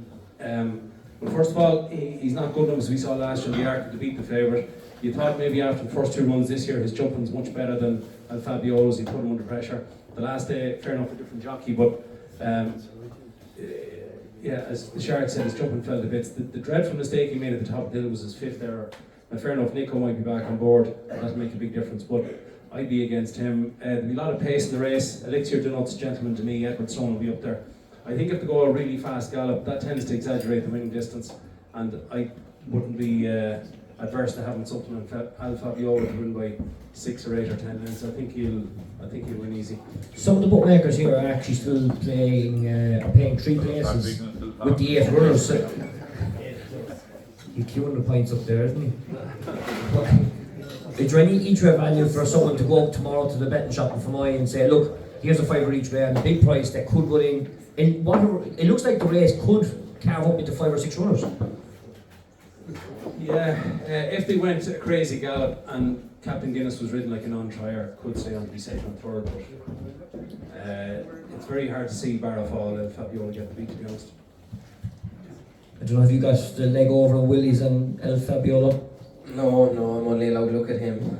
well, first of all, he's not good enough as we saw last year in the Arc to beat the favourite. You thought maybe after the first 2 runs this year his jumping's much better than Fabiola's, he put him under pressure. The last day, fair enough, a different jockey, but yeah, as the Shark said, his jumping fell to bits. The dreadful mistake he made at the top of the hill was his 5th error. And fair enough, Nico might be back on board, that'll make a big difference, but I'd be against him. There'll be a lot of pace in the race. Elixir Donuts, Gentleman to me, Edwardstone will be up there. I think if they go a really fast gallop, that tends to exaggerate the winning distance, and I wouldn't be adverse to having something on Al Fabiola to win by 6 or 8 or 10 lengths. I think he'll win easy. Some of the bookmakers here are actually still paying 3 places with the 8 runners. He's 200 points up there, isn't he? Is there any each-way value for someone to go up tomorrow to the betting shop and from I and say, look, here's a $5 each way and a big price that could go in whatever, it looks like the race could carve up into 5 or 6 runners. Yeah, if they went a crazy gallop and Captain Guinness was ridden like a non-trier, could stay on to be second and third, but it's very hard to see Barrafall and Fabiola get the beat, to be honest. I don't know if you got the leg over on Willie's and El Fabiola. No, I'm only allowed to look at him.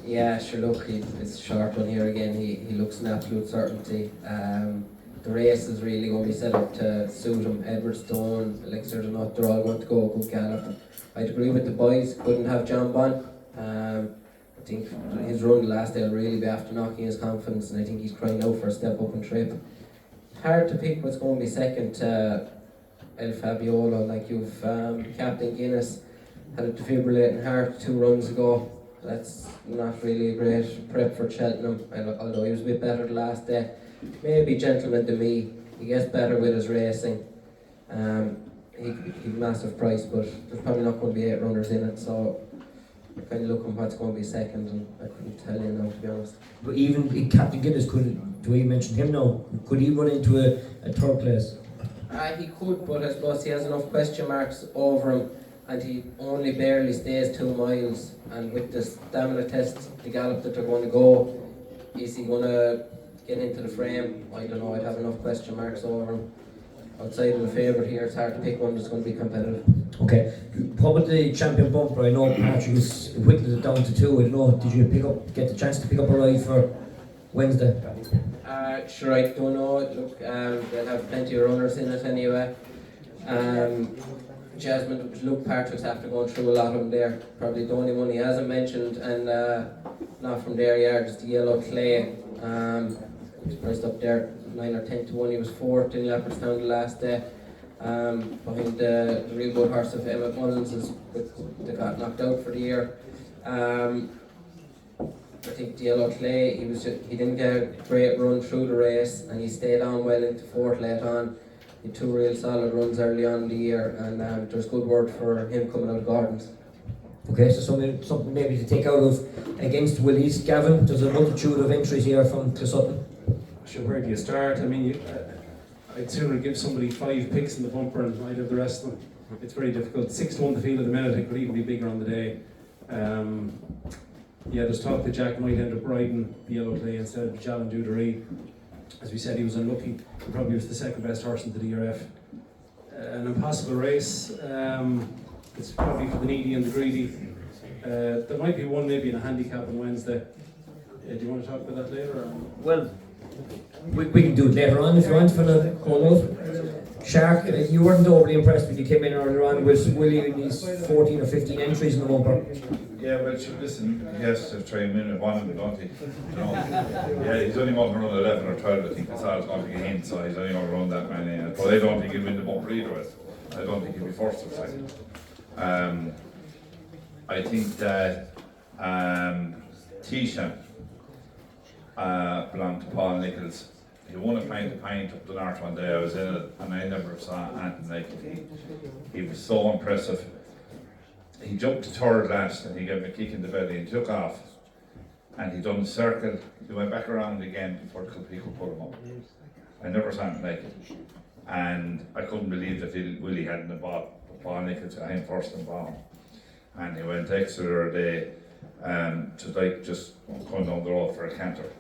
Yeah, sure, look, it's short one here again. He looks an absolute certainty. The race is really going to be set up to suit him. Edwardstone, Elixir Donut, they're all going to go a good gallop. I'd agree with the boys, couldn't have John Bon. I think his run last day will really be after knocking his confidence, and I think he's crying out for a step up and trip. Hard to pick what's going to be second to El Fabiola. Like you've Captain Guinness had a defibrillating heart 2 runs ago. That's not really a great prep for Cheltenham, although he was a bit better the last day. Maybe Gentleman to me, he gets better with his racing. He's a massive price, but there's probably not going to be 8 runners in it, so I'm kind of looking what's going to be second, and I couldn't tell you now, to be honest. But even Captain Guinness could, do we mention him now? Could he run into a 3rd place? He could, but I suppose he has enough question marks over him, and he only barely stays 2 miles. And with the stamina test, the gallop that they're going to go, is he going to get into the frame? I don't know, I'd have enough question marks over him. Outside of the favourite here, it's hard to pick one that's going to be competitive. Okay, what about the champion bumper? I know Patrick has whittled it down to 2. I don't know, did you get the chance to pick up a ride for Wednesday? Sure, I don't know. Look, they'll have plenty of runners in it anyway. Jasmine, Luke Patrick's after going through a lot of them there. Probably the only one he hasn't mentioned, and not from their yard, is the Yellow Clay. He's priced up there 9 or 10 to 1. He was 4th in Leopardstown the last day. Behind the real good horse of Emmett Mullins, they got knocked out for the year. I think the Yellow Clay, he didn't get a great run through the race, and he stayed on well into 4th late on. He had 2 real solid runs early on in the year, and there's good word for him coming out of Gordon's. Okay, so something maybe to take out of against Willie's. Gavin, there's a multitude of entries here from Sutton. Sure, where do you start? I mean, I'd sooner give somebody 5 picks in the bumper and I'd have the rest of them. It's very difficult. 6-1 the field at the minute, it could even be bigger on the day. Yeah, there's talk that Jack might end up riding the Yellow Clay instead of Jalan Dudery. As we said, he was unlucky. He probably was the 2nd best horse in the DRF. An impossible race. It's probably for the needy and the greedy. There might be one maybe in a handicap on Wednesday. Do you want to talk about that later? Or? Well, we can do it later on if you want for the call out. Shark, you weren't overly impressed when you came in earlier on with Willie and his 14 or 15 entries in the bumper. Yeah, well, listen, he has to try and win at one, don't he? You know? Yeah, he's only going to run 11 or 12, I think that's all it's going to get in, so he's only going to run that many. But I don't think he'll win the bumper either. I don't think he'll be first or second. I think that Tisha belonged to Paul Nichols. He won a pint up the north one day. I was in it and I never saw anything like it. He was so impressive. He jumped to 3rd last and he gave him a kick in the belly and took off. and he done the circle. He went back around again before he could put him up. I never saw him like it, and I couldn't believe that Willie hadn't bought Nichols to him first and ball. And he went Exeter a day to like just going down the road for a canter.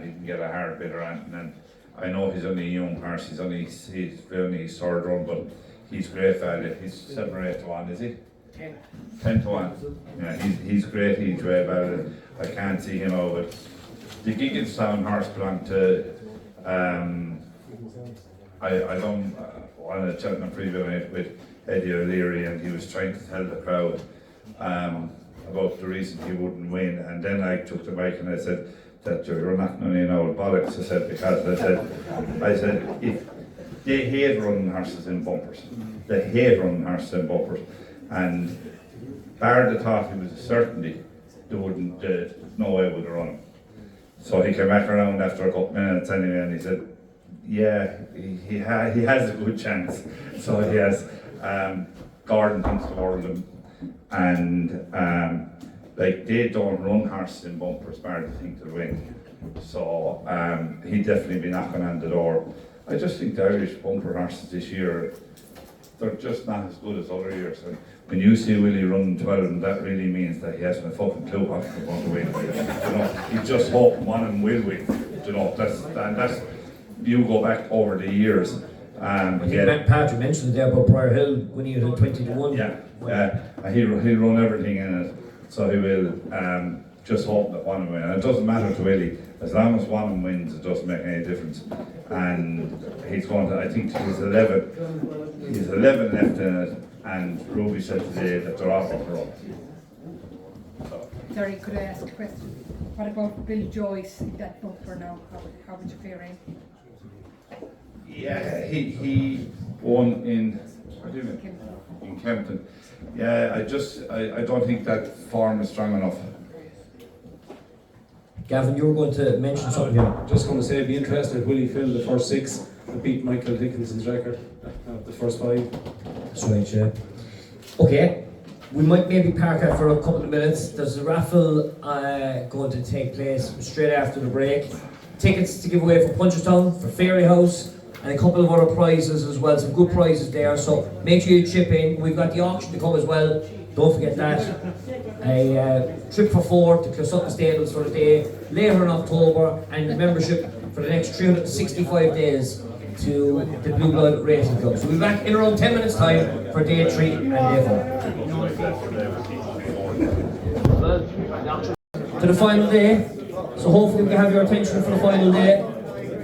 He didn't get a hard bit or anything. And I know he's only a young horse. He's only his third run, but he's great value. He's 7 or 8 to 1, is he? 10 to 1. Yeah, he's great. He's great value. I can't see him out. But the Gigginstown horse belonged to. I done on a Cheltenham Preview night with Eddie O'Leary, and he was trying to tell the crowd about the reason he wouldn't win. And then I took the mic and I said that you're not knowing any old bollocks. I said, because I said if they hate running horses in bumpers, they hate running horses in bumpers, and Bard thought he was a certainty they wouldn't, no way would run him. So he came back around after a couple minutes anyway, and he said, yeah, he has a good chance. So he has Gordon thinks the world of him, and like they don't run horses in bumpers, Bard think they'll win. So he'd definitely be knocking on the door. I just think the Irish bumper horses this year, they're just not as good as other years. And when you see Willie running 12, and that really means that he hasn't a fucking clue what he's going to win. You know, he's just hoping one of them will win. You know, that's you go back over the years. Patrick mentioned there about Prior Hill when he was at 20 to 1. Yeah, he'll run everything in it, so he will just hope that one will win. And it doesn't matter to Willie, as long as one of them wins, it doesn't make any difference. And he's going to, I think he's 11. He's 11 left in it, and Ruby said today that they're off up the road. Sorry, could I ask a question? What about Bill Joyce, that bumper now? How would you fare in? Yeah, he won in Kempton. Yeah, I don't think that form is strong enough. Gavin, you were going to mention something here. Just going to say, be interested if Willie filled the first 6 to beat Michael Dickinson's record, the first 5. That's right, yeah. Okay, we might maybe park that for a couple of minutes. There's a raffle going to take place straight after the break. Tickets to give away for Punchestown, for Fairy House, and a couple of other prizes as well, some good prizes there, so make sure you chip in. We've got the auction to come as well, don't forget that. A trip for 4 to Closutton Stables for the day later in October, and a membership for the next 365 days to the Blue Blood Racing Club. So we'll be back in around 10 minutes time for day 3 and day 4. To the final day, so hopefully we can have your attention for the final day. I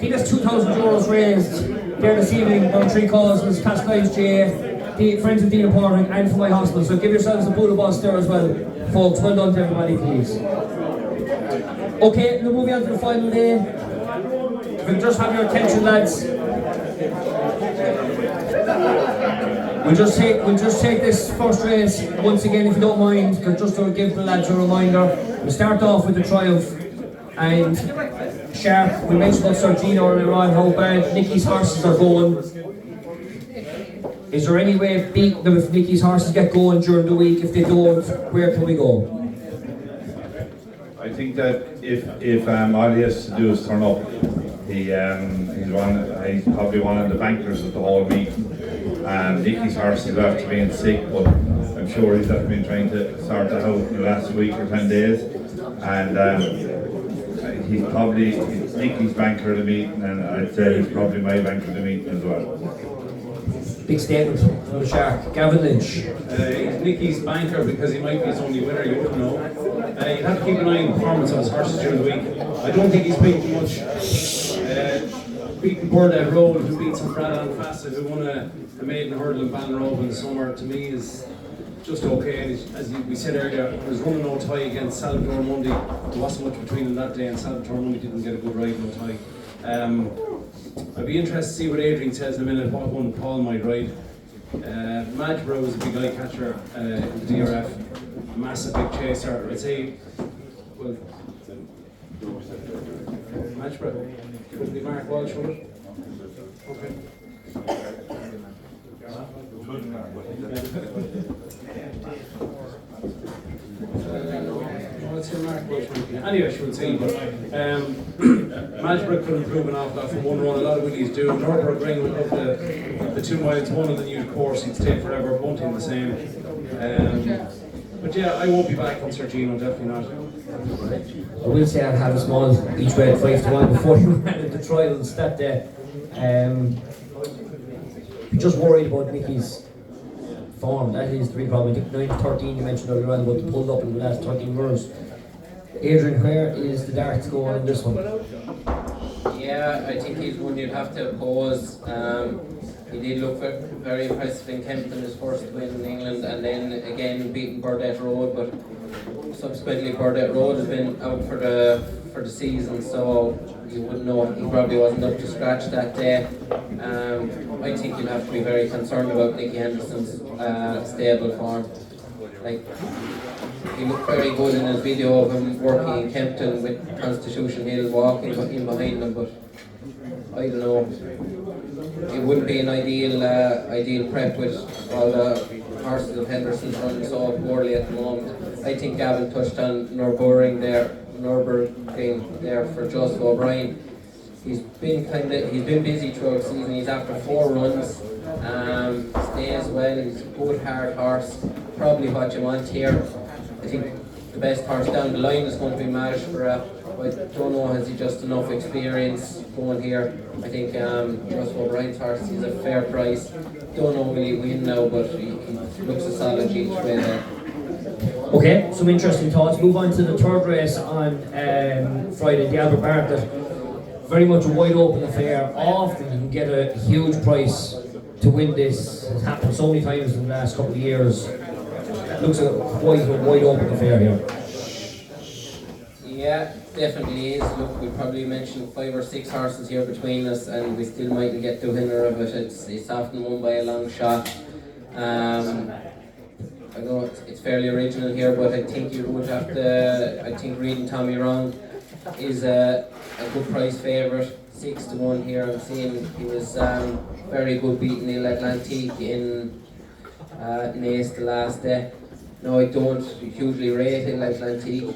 think that's €2,000 raised there this evening on 3 causes, Castlelyons GA, the Friends of Dina Porting, and for my hospital. So give yourselves a pool of bus there as well, folks. Well done to everybody, please. Okay, now moving on to the final day. If we can just have your attention, lads. We'll just take this first race once again, if you don't mind, because just to give the lads a reminder. We'll start off with the Triumph, and Sharp, we mentioned about Sir Gino earlier on, how bad Nicky's horses are going. Is there any way of beating them if Nicky's horses get going during the week? If they don't, where can we go? I think that if all he has to do is turn up, he's probably one of the bankers of the whole week. Nicky's horse is after being sick, but I'm sure he's been trying to sort that out in the last week or 10 days. And he's probably Nicky's banker of the meeting, and I'd say he's probably my banker of the meeting as well. Big statement from the Shark. Gavin Lynch. He's Nicky's banker because he might be his only winner, you wouldn't know. You'd have to keep an eye on the performance of his horses during the week. I don't think he's beaten much. Beating Burdett Road, who beat some Brad and Fassa, who won a maiden hurdle in Ballinrobe in the summer, to me is just okay. And as we said earlier, he was running no tie against Salvatore Monday. There wasn't much between them that day, and Salvatore Monday didn't get a good ride, no tie. I'd be interested to see what Adrian says in a minute, what one Paul might ride. Madbro was a big eye catcher in the DRF, massive big chaser. I'd say, well, Madbro, would be Mark Walsh, would it? Okay. What's your Mark? Anyway, I should say, but Malsbrook could improve an awful lot from one run. A lot of Willie's do. Nürburgring would love the 2 miles, one of the new course. He'd stay forever, Bunting the same. But yeah, I won't be back on Sergino, definitely not. I will say I've had a small each way at 5-1 before you ran into trials that day. Just worried about Nicky's form. That is the real problem. I think 9-13 you mentioned earlier on, but pulled up in the last 13 runs. Adrian, where is the darts going in this one? Yeah, I think he's one you'd have to oppose. He did look very impressive in Kempton, his first win in England, and then again beating Burdett Road, but subsequently Burdett Road has been out for the season, so you wouldn't know, he probably wasn't up to scratch that day. I think you'd have to be very concerned about Nicky Henderson's stable form. Like, he looked very good in his video of him working in Kempton with Constitution Hill walking in behind him, but I don't know. It wouldn't be an ideal prep with all the horses of Henderson's running so poorly at the moment. I think Gavin touched on Nürburgring there for Joseph O'Brien. He's been busy throughout the season. He's after 4 runs. Stays well. He's a good hard horse. Probably what you want here. I think the best horse down the line is going to be Malsbrook. I don't know, has he just enough experience going here? I think Joseph O'Brien's horse is a fair price. Don't know will he win now, but he looks a solid each way there. Okay, some interesting thoughts. Move on to the third race on Friday, the Albert Bartlett. Very much a wide open affair. Often you can get a huge price to win this. It's happened so many times in the last couple of years. Looks like quite a wide open affair here. Yeah, definitely is. Look, we probably mentioned 5 or 6 horses here between us, and we still mightn't get the winner of it. It's often won by a long shot. I know it's fairly original here, but I think you would have to. I think Reading Tommy Wrong is a good price favourite. 6-1 here. I'm seeing he was very good beating Il Atlantique in Naas the last day. No, I don't hugely rate Il Atlantique.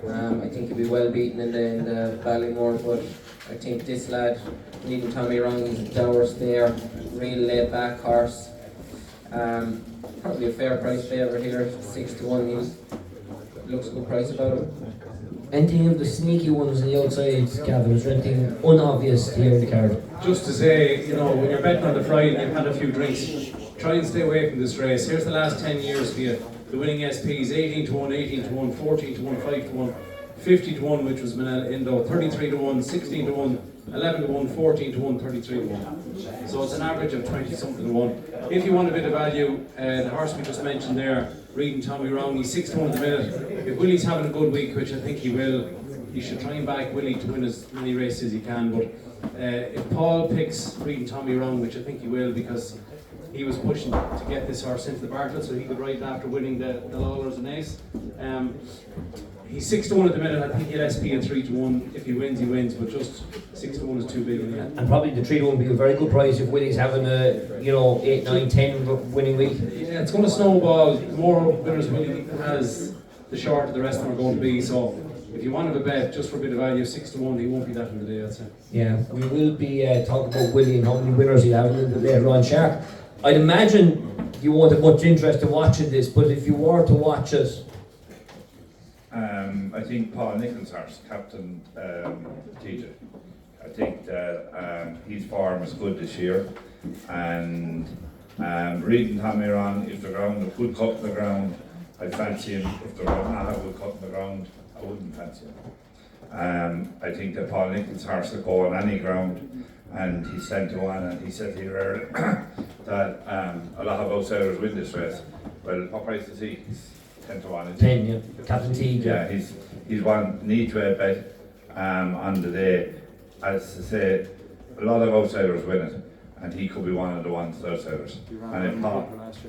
I think he'll be well beaten in the Ballymore, but I think this lad, Reading Tommy Wrong, is a dour stayer, real laid back horse. Probably a fair price favourite here, 6-1. He looks a good price about him. Anything of the sneaky ones on the outside, Gavin? Is there anything unobvious here in the card? Just to say, when you're betting on the Friday and you've had a few drinks, try and stay away from this race. Here's the last 10 years for you. The winning SPs: 18-1, 18-1, 14-1, 5-1, 50-1, which was Manel Indo, 33-1, 16-1, 11-1, 14-1, 33-1. So it's an average of 20-something to 1. If you want a bit of value, the horse we just mentioned there, Reading Tommy Wrong, he's 6-1 at the minute. If Willie's having a good week, which I think he will, you should try and back Willie to win as many races as he can. But if Paul picks Reading Tommy Wrong, which I think he will, because he was pushing to get this horse into the Bartlett so he could ride after winning the Lawlers and Ace. He's 6-1 at the minute. I think he'll SP at 3-1. If he wins, he wins, but just 6-1 is too big in the end. And probably the 3-1 will be a very good price if Willie's having a 8, 9, 10 winning week. Yeah, it's going to snowball. The more winners Willie has, the shorter the rest of them are going to be. So if you want to have a bet just for a bit of value, 6-1, he won't be that in the day, I'd say. Yeah, we will be talking about Willie and how many winners he'll have a little bit later on. Shark, I'd imagine you won't have much interest in watching this, but if you were to watch it, I think Paul Nicholls' horse, Captain TJ. I think that his form is good this year, and Reading Tommy Wrong, if the ground a good cut in the ground, I'd fancy him. If the ground not a good cut in the ground, I wouldn't fancy him. I think that Paul Nicholls' horse will go on any ground, and he's 10-1, and he said here that a lot of outsiders win this race. Well, what price is he? He's 10-1. 10, yeah. Captain T. Yeah, he's one need to bet on the day. As I say, a lot of outsiders win it, and he could be one of the ones outsiders. And if not,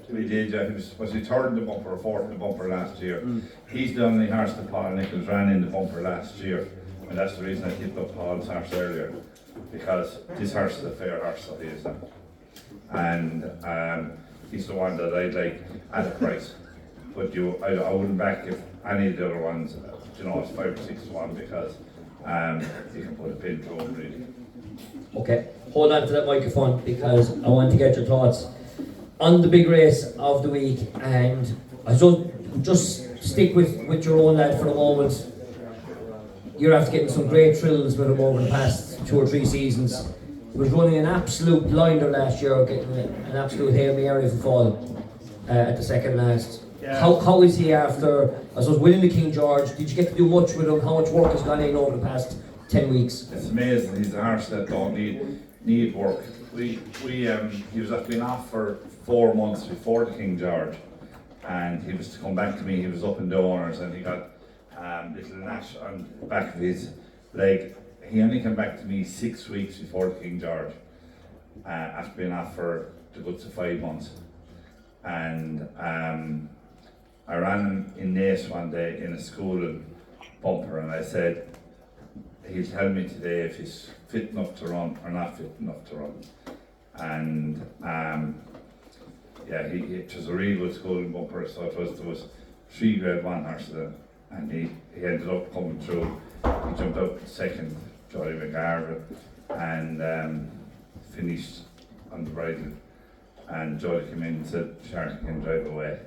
we did. Was he third in the bumper or fourth in the bumper last year? He's the only horse that Paul Nicholls ran in the bumper last year, and that's the reason I tipped up Paul's horse earlier, because this horse is a fair horse, so he is that. And he's the one that I'd like at a price. but I wouldn't back if any of the other ones, it's 5 or 6 to 1 because you can put a pin through them really. Okay, hold on to that microphone because I want to get your thoughts on the big race of the week, and I suppose just stick with your own lad for the moment. You're after getting some great thrills with him over the past 2 or 3 seasons. He was running an absolute blinder last year, getting an absolute Hail Mary for fall at the second last. Yeah. How is he after, I suppose, winning the King George? Did you get to do much with him? How much work has gone in over the past 10 weeks? It's amazing. He's a horse that don't need work. He was actually been off for 4 months before the King George, and he was to come back to me. He was up in the owners, and he got little Nash on the back of his leg. He only came back to me 6 weeks before the King George, after being off for the goods of 5 months. And I ran him in Nace one day in a school in Bumper, and I said, he'll tell me today if he's fit enough to run or not fit enough to run. And it was a really good school in Bumper, so there was 3 grade 1 horses then, and he ended up coming through. He jumped out second, Jolly McGarvin, and finished on the bridle. And Jolly came in and said, Shark can drive away.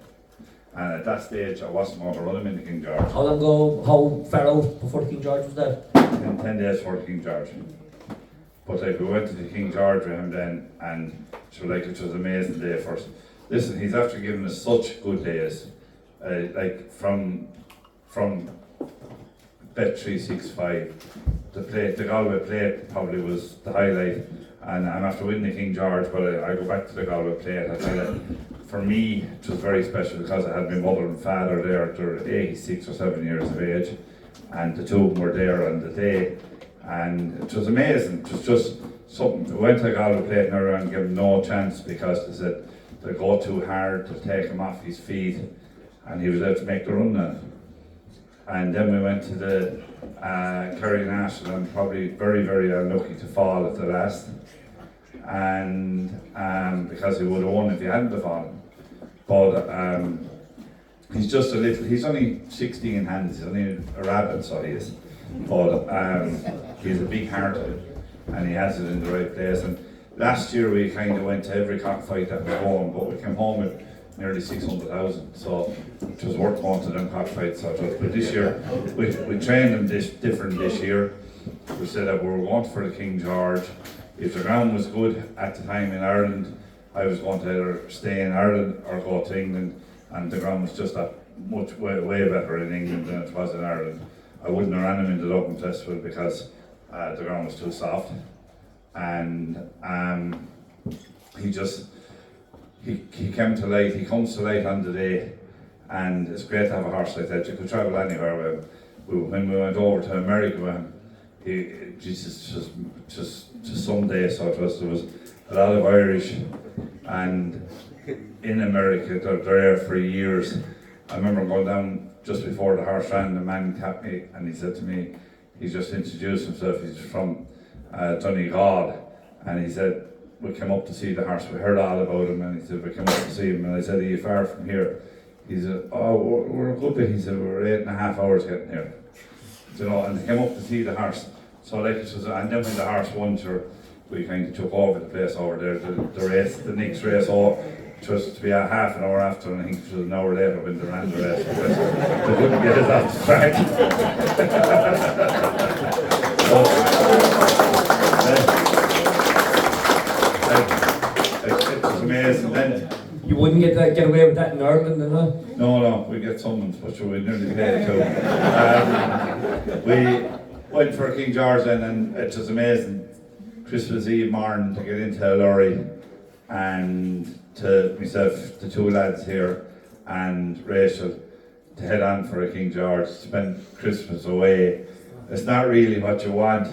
And at that stage, I wasn't going to run him in the King George. How long ago, how far out before the King George was that? 10 days before the King George. But we went to the King George with him then, and it was an amazing day for us. Listen, he's after giving us such good days. From Bet 365, the Galway plate probably was the highlight. And I'm after winning the King George, but I go back to the Galway plate. I tell you, for me, it was very special because I had my mother and father there. They're 86 or 7 years of age, and the 2 of them were there on the day. And it was amazing. It was just something. We went to the Galway plate and everyone gave him no chance because they said they'll go too hard to take him off his feet, and he was able to make the run now. And then we went to the Kerry National, and probably very, very unlucky to fall at the last. And because he would have won if he hadn't have fallen. But he's just he's only 16 hands, he's only a rabbit, so he is. But he's a big heart, and he has it in the right place. And last year we kind of went to every cockfight that was going, but we came home with nearly 600,000, so it was worth going to them cockfights. But this year, we trained them different this year. We said that we were going for the King George. If the ground was good at the time in Ireland, I was going to either stay in Ireland or go to England, and the ground was just way better in England than it was in Ireland. I wouldn't have ran him in the Dublin Festival because the ground was too soft, and he came to light. He comes to light on the day, and it's great to have a horse like that. You could travel anywhere with him. When we went over to America with him, just some days, so there was a lot of Irish, and in America they're there for years. I remember going down just before the horse ran, the man tapped me and he said to me, he just introduced himself, he's from Donegal, and he said, we came up to see the horse, we heard all about him, and he said, we came up to see him, and I said, are you far from here? He said, oh, we're a good bit. He said, we're 8.5 hours getting here. And they came up to see the horse. So it was, and then when the horse won, we kind of took over the place over there, the race, the next race, it was to be a half an hour after, and I think it was an hour later when they ran the race, because they couldn't get us off the track. It was amazing then. You wouldn't get away with that in Ireland, no? No, we get summons, but we nearly paid too. We went for King George then, and it was amazing. Christmas Eve morning to get into a lorry, and to myself, the 2 lads here, and Rachel, to head on for a King George, spend Christmas away. It's not really what you want,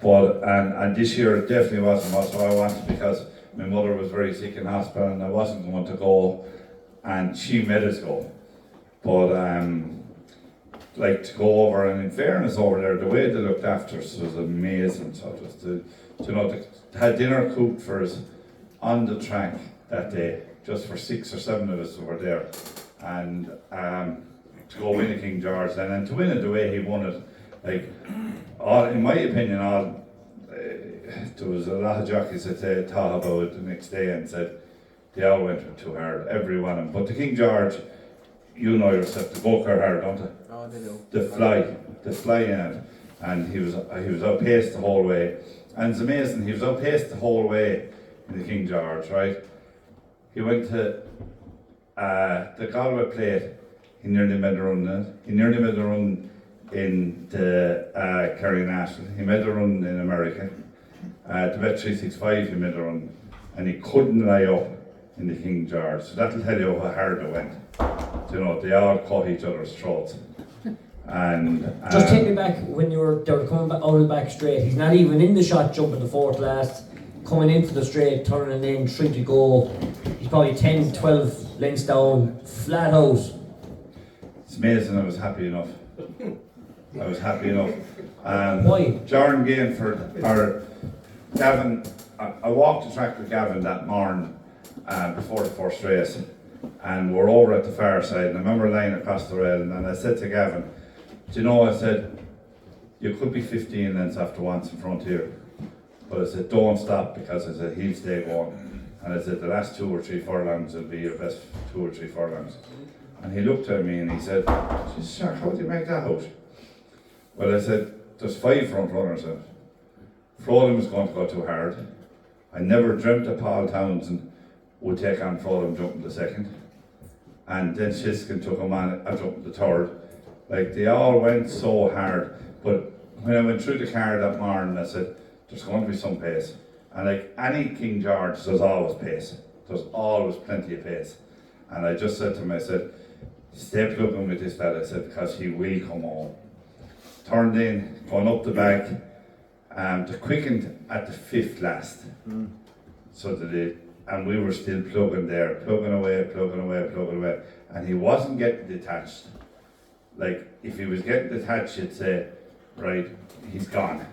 but and this year it definitely wasn't what I wanted, because my mother was very sick in hospital and I wasn't going to go, and she made us go. But to go over, and in fairness over there, the way they looked after us was amazing. So it was they had dinner cooked for us on the track that day, just for 6 or 7 of us who were there. and to go win the King George then, and to win it the way he won it, like, in my opinion, there was a lot of jockeys that thought about it the next day and said they all went too hard, every one of them. But the King George, you know yourself, the book are hard, don't they? Oh, they do. The fly in it, and he was outpaced the whole way. And it's amazing, he was outpaced the whole way in the King George, right? He went to the Galway Plate, he nearly made the run in it. He nearly made the run in the Kerry National. He made the run in America. The Bet 365 he made the run, and he couldn't lie up in the King George. So that'll tell you how hard it went. You know, they all caught each other's throats. And just take me back when they were coming back out of the back straight. He's not even in the shot jumping the fourth last, coming into the straight, turning in, 3 to go. He's probably 10, 12 lengths down, flat out. It's amazing. I was happy enough. Why? Jordan Gainford, or Gavin, I walked the track with Gavin that morning before the first race, and we're over at the far side, and I remember lying across the rail, and I said to Gavin, do you know, I said, you could be 15 lengths after once in front here, but I said, don't stop, because I said, he'll stay going. And I said, the last 2 or 3 furlongs will be your best 2 or 3 furlongs. And he looked at me and he said, sir, how do you make that out? Well, I said, there's 5 front runners in it. Froden was going to go too hard. I never dreamt that Paul Townsend would take on Froden jumping the second. And then Heskin took him on jumping the third. Like, they all went so hard. But when I went through the car that morning, I said, there's going to be some pace. And like any King George, there's always pace. There's always plenty of pace. And I just said to him, I said, stay plugging with this fella, I said, because he will come home. Turned in, going up the back, they quickened at the 5th last. So and we were still plugging there, plugging away, and he wasn't getting detached. Like, if he was getting detached, you'd say, right, he's gone.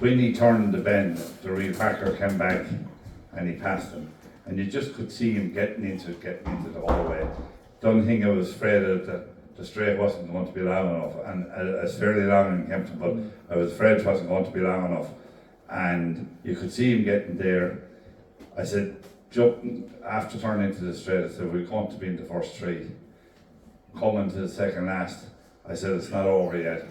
When he turned the bend, the real packer came back and he passed him. And you just could see him getting into the whole way. Don't think I was afraid that the straight wasn't going to be long enough. And it's fairly long in Kempton, but I was afraid it wasn't going to be long enough. And you could see him getting there. I said, after turning into the straight, I said, we're going to be in the first 3. Coming to the second last, I said, it's not over yet.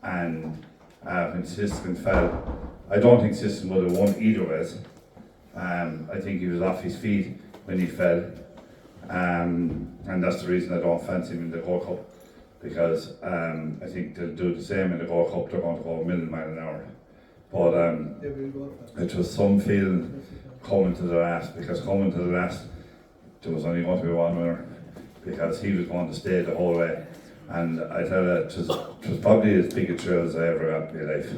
And when Heskin fell, I don't think Heskin would have won either ways. I think he was off his feet when he fell. And that's the reason I don't fancy him in the Gold Cup, because I think they'll do the same in the Gold Cup. They're going to go a million mile an hour. But it was some feeling coming to the last, because coming to the last, there was only going to be one winner, because he was going to stay the whole way. And I tell you, it was probably as big a thrill as I ever got in my life.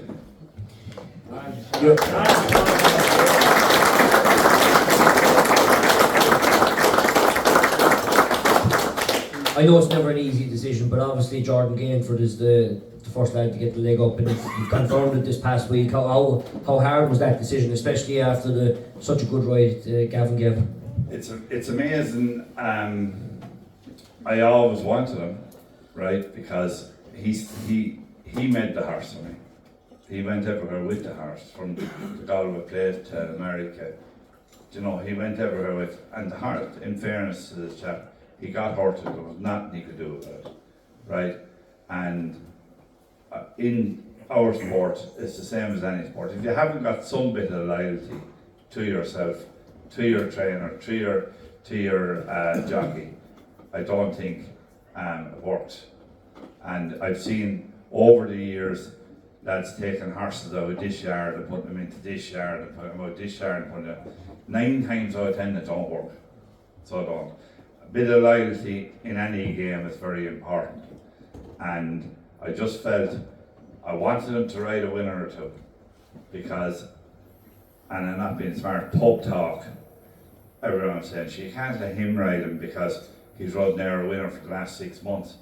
I know it's never an easy decision, but obviously Jordan Gainford is the first lad to get the leg up, and you've confirmed it this past week. How hard was that decision, especially after such a good ride Gavin gave? It's amazing. I always wanted him, right? Because he made the horse for me. He went everywhere with the horse, from the Galway Plate to America. You know, he went everywhere with, and the horse, in fairness to this chap, he got hurt, there was nothing he could do about it, right? And in our sport, it's the same as any sport. If you haven't got some bit of loyalty to yourself, to your trainer, to your jockey, I don't think it works. And I've seen over the years lads taking horses out of this yard and putting them into this yard and putting them out this yard and putting them. 9 times out of 10 it don't work. So it don't. A bit of loyalty in any game is very important. And I just felt I wanted him to ride a winner or two, because, and I'm not being smart, pub talk, everyone said, you can't let him ride him because he's rode near a winner for the last 6 months.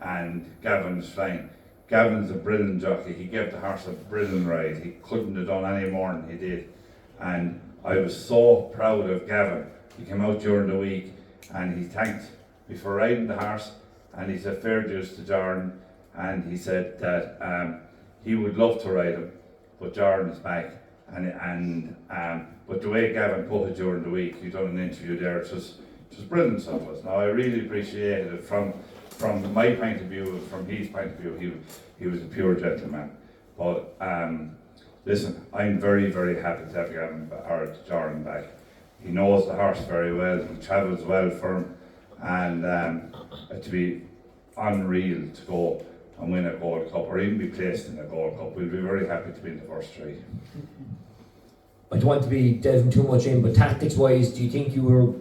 And Gavin's flying. Gavin's a brilliant jockey. He gave the horse a brilliant ride. He couldn't have done any more than he did. And I was so proud of Gavin. He came out during the week and he thanked me for riding the horse, and he said fair dues to Jordan, and he said that he would love to ride him, but Jordan is back, but the way Gavin put it during the week, you done an interview there, it was brilliant, so it was. Now I really appreciated it from my point of view, from his point of view, he was a pure gentleman. But listen, I'm very, very happy to have Gavin or Jordan back. He knows the horse very well, he travels well for him, and to be unreal to go and win a Gold Cup or even be placed in a Gold Cup. We'll be very happy to be in the first three. I don't want to be delving too much in, but tactics-wise, do you think you will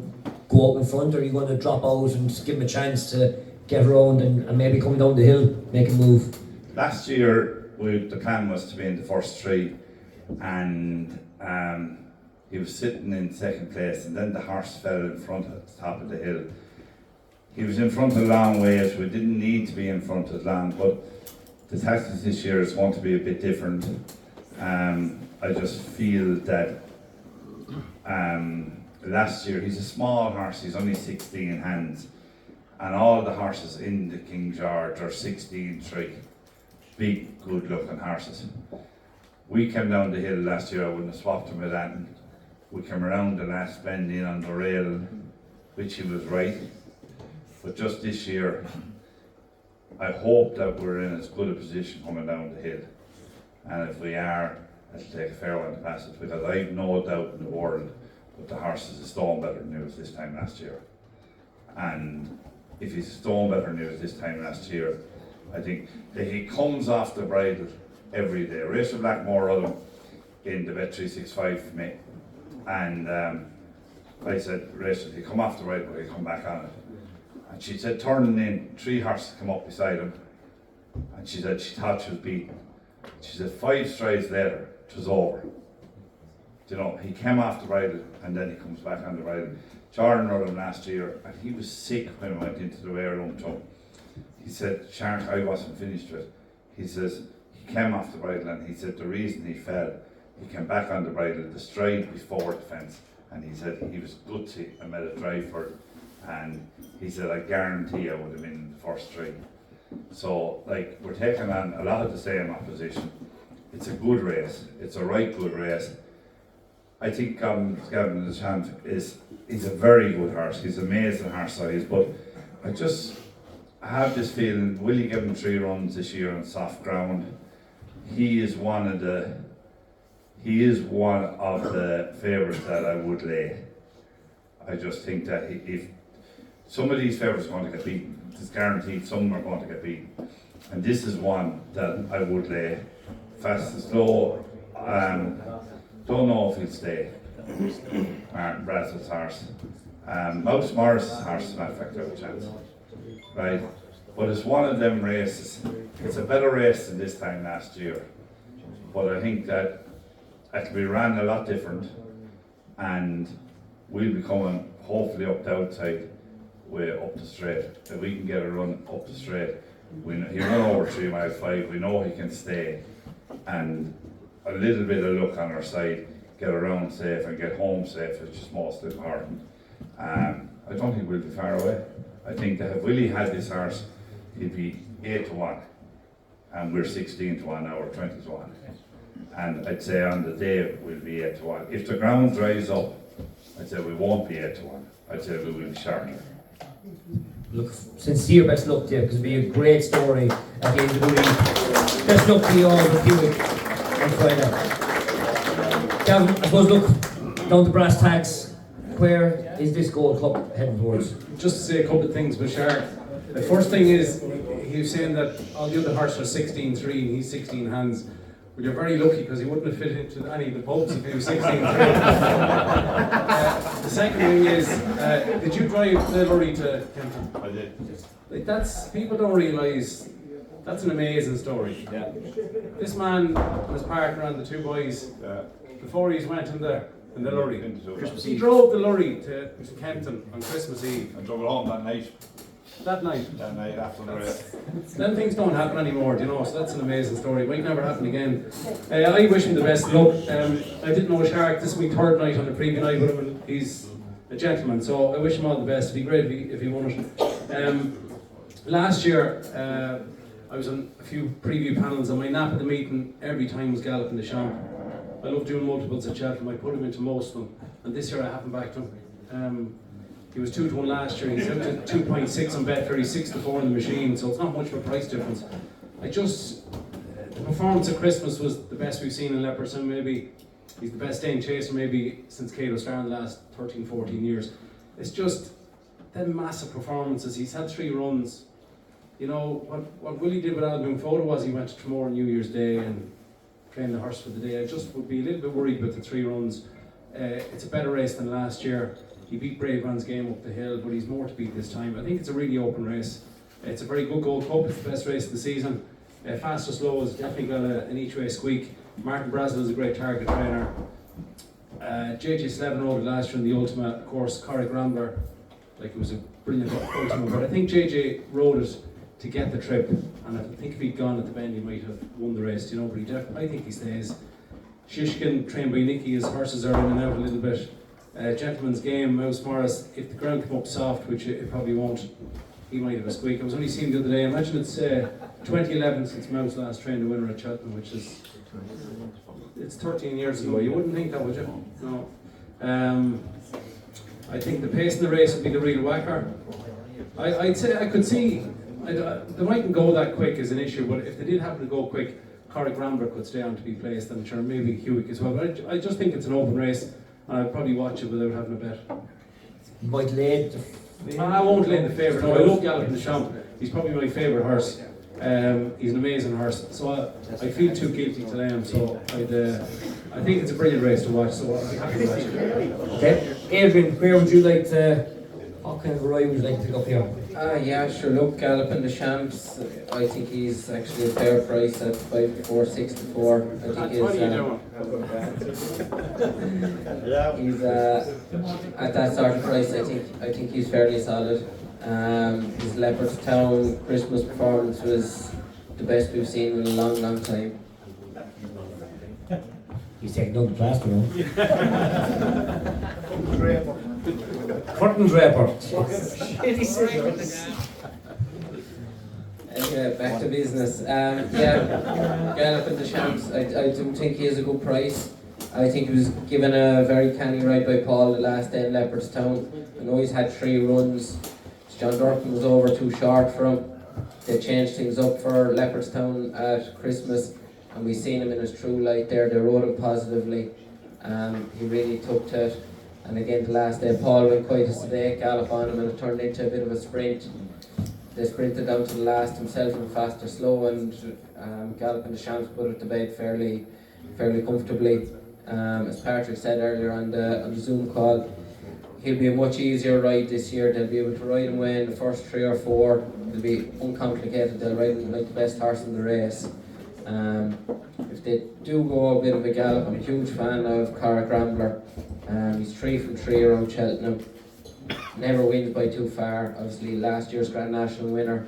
go up in front, or are you going to drop out and just give him a chance to get around and maybe come down the hill, make a move? Last year, the plan was to be in the first three, and he was sitting in second place, and then the horse fell in front at the top of the hill. He was in front a long way, so we didn't need to be in front as long, but the tactics this year is going to be a bit different. I just feel that last year, he's a small horse, he's only 16 hands, and all the horses in the King George are 16-3. Big, good looking horses. We came down the hill last year, I wouldn't have swapped him with that. We came around the last bend in on the rail, which he was right. But just this year, I hope that we're in as good a position coming down the hill. And if we are, I'll take a fair one to pass it, because I've no doubt in the world that the horse is a stone better than he was this time last year. And if he's a stone better than he was this time last year, I think that he comes off the bridle every day. Rachel Blackmore rode him in the Bet 365 for me, and I said, Rachel, he come off the bridle, but he come back on it. And she said, turning in, 3 horses come up beside him, and she said she thought she was beaten. She said 5 strides later, it was over. You know, he came off the bridle and then he comes back on the bridle. Jordan rode him last year, and he was sick when he went into the weigh room to him. He said, Shark, I wasn't finished with it. He says, he came off the bridle, and he said the reason he fell, he came back on the bridle, the stride before the fence, and he said he was gutsy and made a drive for it. And he said, I guarantee I would have been in the first 3. So, like, we're taking on a lot of the same opposition. It's a good race. It's a right good race. I think Gavin Lynch he's a very good horse. He's an amazing horse size, but I have this feeling, will you give him 3 runs this year on soft ground? He is one of the favourites that I would lay. I just think that if some of these favourites are going to get beaten, it's guaranteed some are going to get beaten. And this is one that I would lay. Fast and slow, don't know if he'll stay. Martin Brazel's horse. Mouse Morris's horse, as a matter of fact, I have a chance. Right? But it's one of them races. It's a better race than this time last year. But I think that it'll be ran a lot different, and we'll be coming hopefully up the outside way up the straight. If we can get a run up the straight, he'll run over 3 mile 5, we know he can stay, and a little bit of luck on our side, get around safe and get home safe, which is most important. I don't think we'll be far away. I think that if Willie had this horse, he'd be 8-1, and we're 16-1 now, or 20-1. And I'd say on the day we'll be 8-1. If the ground dries up, I'd say we won't be 8-1. I'd say we will be sharper. Look, sincere best luck to you, because it'll be a great story at the end of the week. Best luck to you all with Hewick on Friday. Gavin, I suppose, look, down to brass tacks, where is this Gold Cup heading towards? Just to say a couple of things, Bashar. The first thing is, he was saying that all the other horses are 16-3 and he's 16 hands. Well, you're very lucky, because he wouldn't have fit into any of the pubs if he was 16-3. The second thing is, did you drive the lorry to Kempton? I did. Like, people don't realise, that's an amazing story. Yeah. This man and his partner and the 2 boys, before he went in the lorry, he drove the lorry to Kempton on Christmas Eve. I drove it home that night. That night? That night after the race. Then things don't happen anymore, you know, so that's an amazing story. It might never happen again. I wish him the best of luck. I didn't know Shark, this is my 3rd night on the preview night with him, and he's a gentleman. So I wish him all the best. It'd be great if he won it. Last year, I was on a few preview panels, and my nap at the meeting every time was Galloping the Champ. I love doing multiples at Cheltenham. I put him into most of them, and this year I haven't backed him. He was 2-1 last year. He's out to 2.6 on Betfair. He's 6-4 in the machine, so it's not much of a price difference. The performance at Christmas was the best we've seen in Leopardstown. Maybe he's the best staying chaser maybe since Cato Star in the last 13-14 years. It's just them massive performances. He's had 3 runs. You know, what Willie did with Albion Photo was he went to Tremor on New Year's Day and trained the horse for the day. I just would be a little bit worried with the 3 runs. It's a better race than last year. He beat Brave Man's Game up the hill, but he's more to beat this time. I think it's a really open race. It's a very good Gold Cup. It's the best race of the season. Fast or Slow has definitely got an each-way squeak. Martin Brazel is a great target trainer. JJ Slevin rode it last year in the Ultima, of course. Corey Grambler, like it was a brilliant Ultima, but I think JJ rode it to get the trip, and I think if he'd gone at the bend he might have won the race, you know, but I think he stays. Shishkin, trained by Nicky, his horses are in and out a little bit. Gentleman's Game, Mouse Morris, if the ground came up soft, which it probably won't, he might have a squeak. I was only seeing the other day, I imagine it's 2011 since Mouse last trained a winner at Cheltenham, which is, it's 13 years ago. You wouldn't think that, would you? No. I think the pace in the race would be the real whacker. I'd say I could see, they mightn't go that quick is an issue, but if they did happen to go quick, Corey Grambler could stay on to be placed, and sure maybe Hewick as well. But I just think it's an open race, and I'd probably watch it without having a bet. You might lay it. I won't lay the favourite. No, I love Galloping the Champ. He's probably my favourite horse. He's an amazing horse. So I feel too guilty to lay him. So I think it's a brilliant race to watch. So I'll be happy to watch it. Okay, Adrian, where would you like to? What kind of ride would you like to pick up here? Yeah, sure. Look, Galloping the Champs, I think he's actually a fair price at 5-4, 6-4. I think he's at that sort of price. I think he's fairly solid. His Leopardstown Christmas performance was the best we've seen in a long, long time. He's taking down the plaster now. Curtain draper. Anyway, back to business. Galloping the Champs, I do think he is a good price. I think he was given a very canny ride by Paul the last day in Leopardstown. I know he's had 3 runs. John Durkin was over too short for him. They changed things up for Leopardstown at Christmas, and we seen him in his true light there. They rode him positively. He really took to it. And again, the last day, Paul went quite a sedate gallop on him, and it turned into a bit of a sprint. They sprinted down to the last himself in Fast or Slow, and Galloping the Champs put it to bed fairly comfortably. As Patrick said earlier on the Zoom call, he'll be a much easier ride this year. They'll be able to ride him away in the first 3 or 4. They'll be uncomplicated. They'll ride him like the best horse in the race. If they do go a bit of a gallop, I'm a huge fan of Corey Grambler. He's 3 from 3 around Cheltenham. Never wins by too far. Obviously, last year's Grand National winner.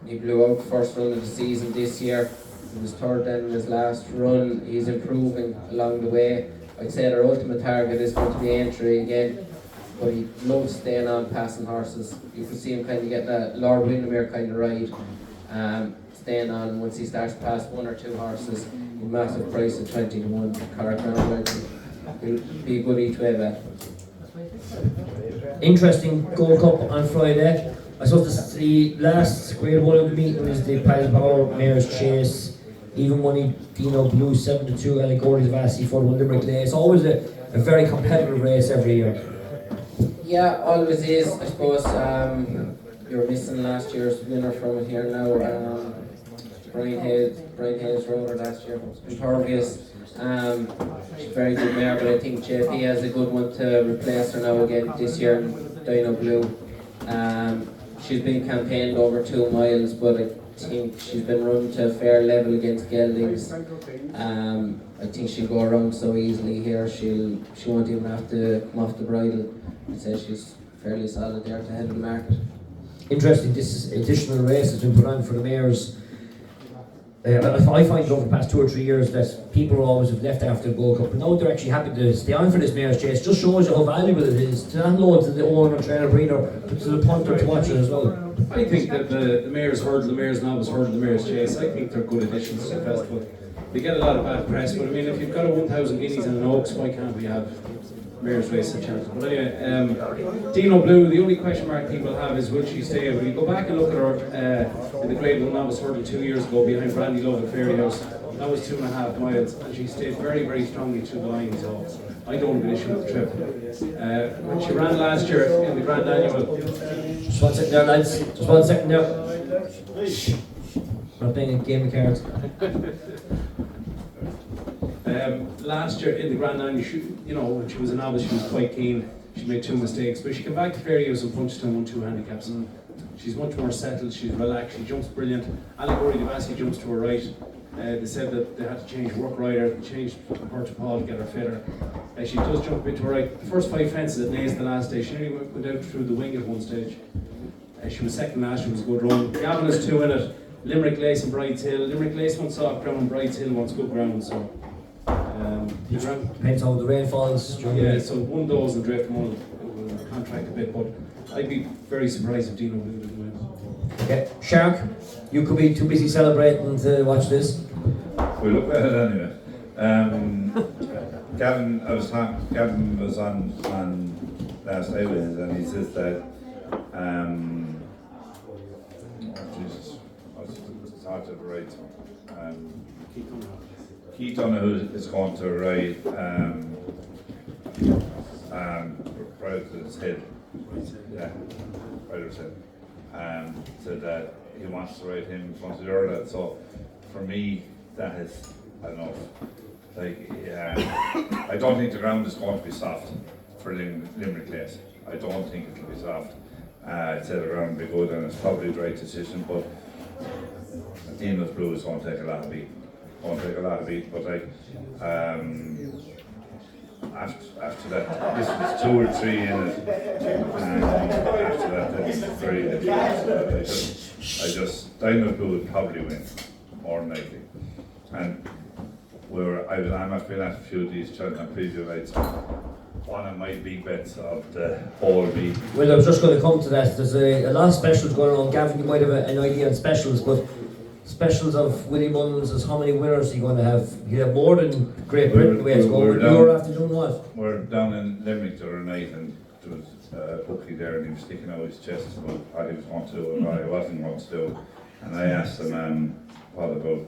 He blew out the first run of the season this year. He was 3rd then in his last run. He's improving along the way. I'd say their ultimate target is going to be entry again, but he loves staying on passing horses. You can see him kind of getting a Lord Windermere kind of ride, staying on once he starts to pass 1 or 2 horses. A massive price of 20-1. Corey Grambler will be a good each way bet. Interesting Gold Cup on Friday. I suppose the last grade 1 of the meeting was the Pedlars Bar Mayor's Chase. Even money Dino Blue 7-2, Allegories Vasi for the Limerick Lay. It's always a very competitive race every year. Yeah, always is. I suppose you're missing last year's winner from it here now. Brian Hayes rode her last year. Impervious. She's a very good mare, but I think JP has a good one to replace her now again this year in Dino Blue. She's been campaigned over 2 miles, but I think she's been run to a fair level against geldings. I think she'll go around so easily here. She won't even have to come off the bridle. I'd say she's fairly solid there to head of the market. Interesting, this additional race has been put on for the mares. I find over the past 2 or 3 years that people always have left after the Gold Cup, but now they're actually happy to stay on for this mayor's chase. Just shows you how valuable it is to not load to the owner, trainer, breeder, but to the punter to watch it as well. I think that the Mayor's Hurdle, the Mayor's Novice Hurdle, the Mayor's Chase, I think they're good additions to the festival. They get a lot of bad press, but I mean, if you've got a 1,000 guineas and an Oaks, why can't we have Mayor's Race at Cheltenham? But anyway, Dino Blue, the only question mark people have is will she stay? When you go back and look at her in the Grade 1 Novice Hurdle 2 years ago behind Brandy Love at Fairy House, that was 2.5 miles, and she stayed very, very strongly through the line, so I don't have an issue with the trip. When she ran last year in the Grand Annual. Just 1 second there, lads. Just 1 second there. Shh. We're not playing a game of cards. Last year in the Grand Annual, when she was a novice, she was quite keen. She made 2 mistakes, but she came back to Fairy House and punched and won 2 handicaps. She's much more settled, she's relaxed, she jumps brilliant. Allegory Devassi jumps to her right. They said that they had to change work rider, they changed her to Paul to get her fitter. She does jump a bit to her right. The first 5 fences at Naas the last day, she nearly went out through the wing at one stage. She was second last, she was a good run. Gavin has 2 in it. Limerick Lace and Brides Hill. Limerick Lace wants soft ground and Brides Hill wants good ground, so the ground. Depends how the rain falls. Yeah, so one of those will drift, one will contract a bit, but I'd be very surprised if Dino Blue didn't win. Okay, Shark, you could be too busy celebrating to watch this. We look at it anyway. Gavin was on last night with us, and he says that Jesus, it's hard to write. Keith Donahue is going to write right at his head. Yeah, right at his head. Said that he wants to write him in front of the Earl. So for me, that is, I don't know, I don't think the ground is going to be soft for Limerick Lace. I don't think it will be soft. I'd say the ground will be good, and it's probably the right decision, but Dino's Blue is going to take a lot of beat. But after that, this was 2 or 3 in it, and after that, it's very difficult. Dino's Blue would probably win, more than likely. And I'm not been at a few of these Cheltenham Preview nights. One of my big bets of the whole week. Well, I was just going to come to that. There's a lot of specials going on. Gavin, you might have an idea on specials, but specials of Willie Mullins is how many winners are you going to have? You have more than Great Britain the way it's going. You're after doing what? We're down in Limerick the other night, and there was a bookie there, and he was sticking out his chest about what he was going to do and what he wasn't going to do. And I asked him, what about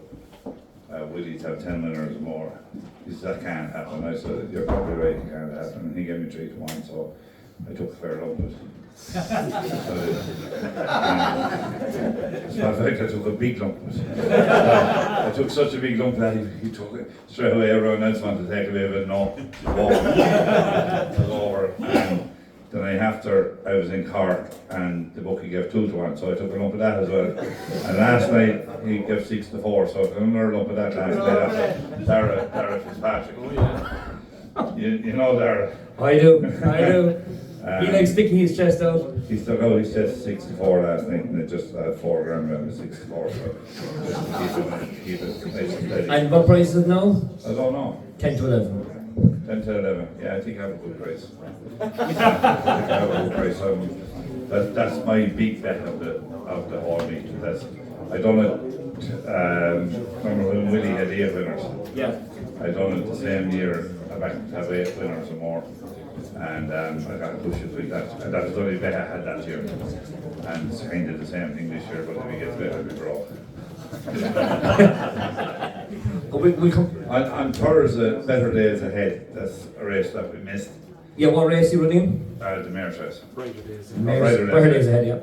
Willie's have 10 winners or more? He said, that can't happen. I said, you're probably right, it can't happen. And he gave me 3 to 1, so I took a fair lump of it. So I took a big lump of it. I took such a big lump that he took it straight away. Everyone else wanted to take away, but no, it was over. And then I was in Cork, and the bookie gave 2 to 1, so I took a lump of that as well. And last night he gave 6 to 4, so I took another lump of that last night after Dara Fitzpatrick. You know Dara? I do. He likes sticking his chest out. He stuck out his chest 6 to 4 last night, and it just had 4 grand around 6 to 4, so just keep it nice and steady. And what price is it now? I don't know. 10 to 11. 10 to 11. Yeah, I think I have a good price. That's my big bet of the whole week. I done it. Remember when Willie had 8 winners? Yeah. I done it the same year. I backed to have 8 winners or more. And I got to push it with that. And that was the only bet I had that year. And it's kind of the same thing this year, but if it gets better, we grow. We'll come. On Thursday, Better Days Ahead. That's a race that we missed. Yeah, what race are you running? The Mayor's race. Better Days Ahead, yeah.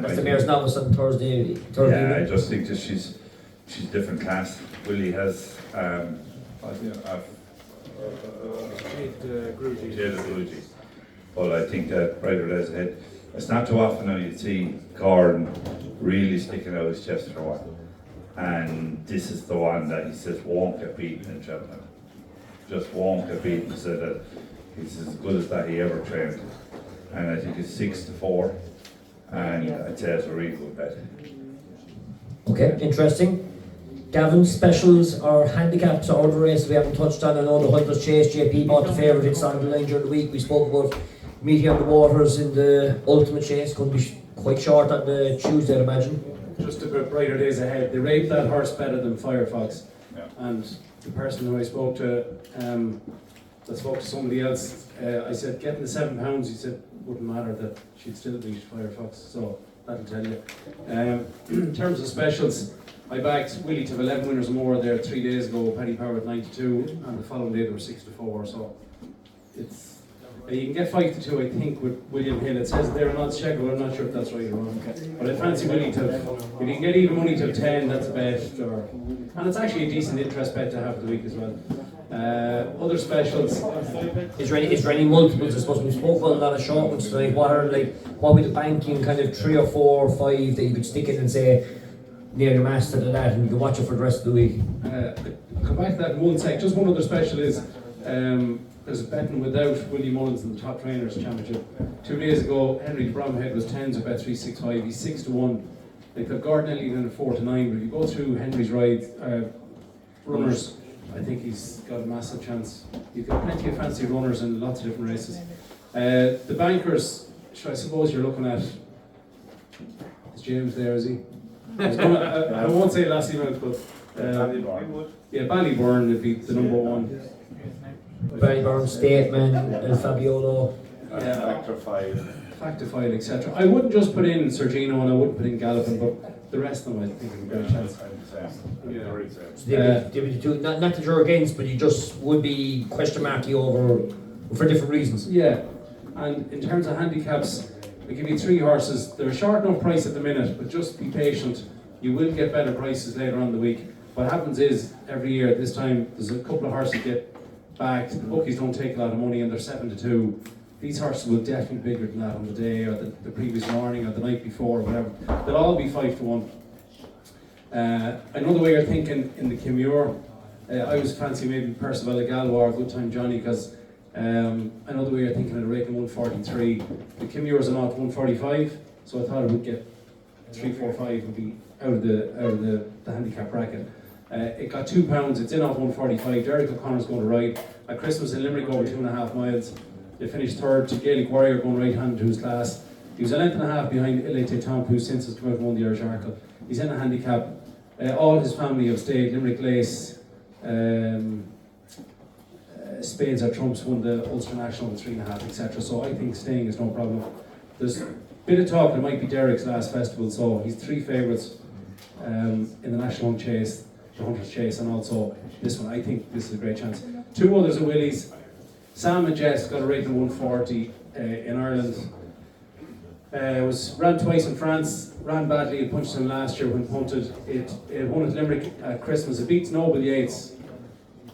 That's the Mayor's Novice on Thursday. Yeah, I just think that she's different class. Willie has Grugy. But I think that Better Days Ahead. It's not too often now you see Gordon really sticking out his chest for a while. And this is the one that he says won't get beaten in Cheltenham. Just won't get beaten. He said that he's as good as that he ever trained. And I think it's 6 to 4. And I'd say it's a really good bet. Okay, interesting. Gavin, specials or handicaps or the race we haven't touched on. I know the Hunters Chase, JP bought the favourite, it's on the line during the week. We spoke about meeting on the waters in the Ultimate Chase, going to be quite short on the Tuesday, I imagine. Just a bit brighter days ahead. They rate that horse better than Firefox. Yeah. And the person who I spoke to, I spoke to somebody else, I said, getting the £7, he said, wouldn't matter, that she'd still beat Firefox. So that'll tell you. In terms of specials, I backed Willie to have 11 winners or more there 3 days ago, Paddy Power at 92, and the following day they were 6-4. So it's you can get 5-2, I think, with William Hill. It says there on odds checker, but I'm not sure if that's right or wrong. But I fancy Willie to, if you can get even money to 10, that's a bet. And it's actually a decent interest bet to have for the week as well. Other specials. Is there any multiples? I suppose we spoke about a lot of short ones tonight. What would the banking kind of 3 or 4 or 5 that you could stick in and say near your master to that, and you can watch it for the rest of the week? I'll come back to that in 1 sec. Just one other special is there's a betting without Willie Mullins in the Top Trainers Championship. 2 days ago, Henry Bromhead was 10s at Bet365. He's 6-1. They've got Gordon Elliott in at 4-9. But if you go through Henry's runners, I think he's got a massive chance. You've got plenty of fancy runners in lots of different races. The bankers, I suppose you're looking at. Is James there? Is he? I won't say Lassie Mount, but Ballyburn would be the number one. Ballyburn, Stateman, El Fabiolo. Factor 5, etc. I wouldn't just put in Sergino and I wouldn't put in Gallopin, but the rest of them I think have a great chance. So not that you're against, but you just would be question marky over for different reasons. Yeah, and in terms of handicaps, we give you 3 horses. They're a short enough price at the minute, but just be patient. You will get better prices later on in the week. What happens is, every year at this time, there's a couple of horses get backed. The bookies don't take a lot of money and they're 7-2. These horses will definitely be bigger than that on the day or the previous morning or the night before or whatever. They'll all be 5-1. Another way you're thinking in the Kimure, I was fancy maybe Percival Galwar, Good Time Johnny, because another way you're thinking at a rate of 143. The Kimure's an odd 145, so I thought it would get 3, 4, 5 would be out of the handicap bracket. It got £2, it's in off 145. Derek O'Connor's going to ride. At Christmas in Limerick over 2.5 miles. They finished third to Gaelic Warrior going right hand to his class. He was a length and a half behind Ilete Tomp, who since has come out and won the Irish Arkle. He's in a handicap. All his family have stayed. Limerick Lace, Spades at Trumps won the Ulster National with 3.5, etc. So I think staying is no problem. There's a bit of talk it might be Derek's last festival, so he's 3 favourites in the National Chase, the Hunters Chase, and also this one. I think this is a great chance. 2 others are Willie's. Sam and Jess got a rate of 140 in Ireland. Ran twice in France, ran badly, it punched him last year when punted. It won at Limerick at Christmas. It beats Noble Yates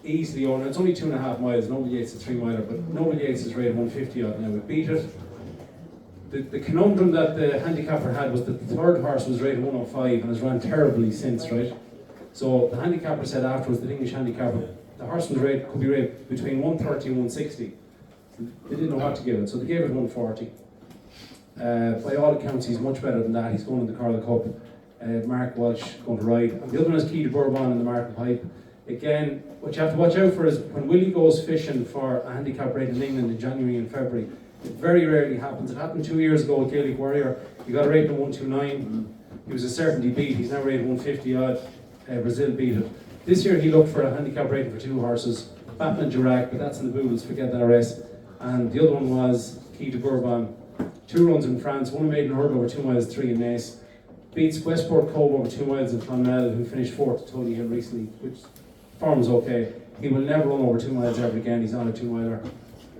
easily on. It's only 2.5 miles. Noble Yates is a 3 miler, but Noble Yates is rated 150 odd now. It beat it. The conundrum that the handicapper had was that the third horse was rated 105 and has ran terribly since, right? So the handicapper said afterwards, the English handicapper, the horse was rated, could be rated between 130 and 160. They didn't know what to give it, so they gave it 140. By all accounts, he's much better than that. He's going in the Carl Cup. Mark Walsh going to ride. And the other one is Key to Bourbon in the Market Pipe. Again, what you have to watch out for is when Willie goes fishing for a handicap rate in England in January and February, it very rarely happens. It happened 2 years ago with Gaelic Warrior. He got a rate of 129. He was a certainty beat. He's now rated 150 odd. Brazil beat it. This year he looked for a handicap rating for 2 horses. Batman Girac, but that's in the Boobles, forget that race. And the other one was Key to Bourbon. 2 runs in France, one made in hurdle over 2 miles, 3 in Naas. Beats Westport Cove over 2 miles in Clonmel, who finished 4th to Tony Hill recently, which form is okay. He will never run over 2 miles ever again. He's on a 2 miler.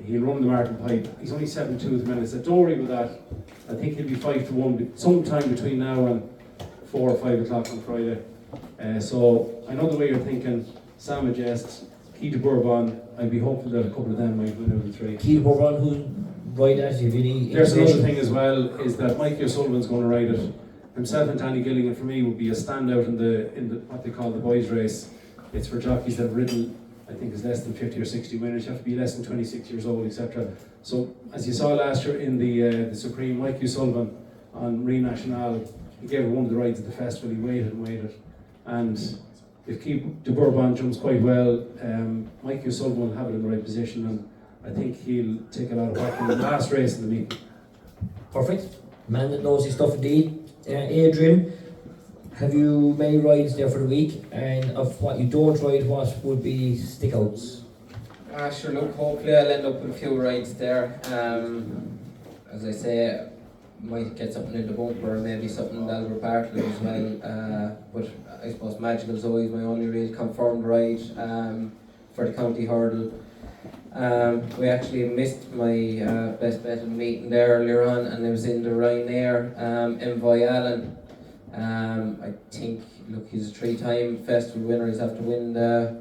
He'll run the Martin Pipe. He's only 7-2 at the minute. So don't worry about that. I think he'll be 5-1 sometime between now and 4 or 5 o'clock on Friday. So I know the way you're thinking. Sam and Jest, Key to Bourbon. I'd be hopeful that a couple of them might win out of the 3. Key to Bourbon, who ride that? There's another thing as well, is that Mikey O'Sullivan's going to ride it. Himself and Danny Gilligan for me would be a standout in the what they call the boys race. It's for jockeys that have ridden, I think, is less than 50 or 60 winners. You have to be less than 26 years old, etc. So as you saw last year in the Supreme, Mikey O'Sullivan on Re National, he gave one of the rides at the festival. He waited and waited, and if keep De Bourbon jumps quite well, Mikey O'Sullivan will have it in the right position, and I think he'll take a lot of work in the last race in the meet. Perfect. Man that knows his stuff indeed. Adrian, have you many rides there for the week? And of what you don't ride, what would be stickouts? Sure, look, hopefully I'll end up with a few rides there. As I say, might get something in the bumper, maybe something in Albert Bartlett as well. But I suppose Magical's always my only real confirmed ride for the county hurdle. We actually missed my best bet in the meeting there earlier on, and it was in the Ryanair Envoy Allen. I think, look, he's a 3-time festival winner. He's after win the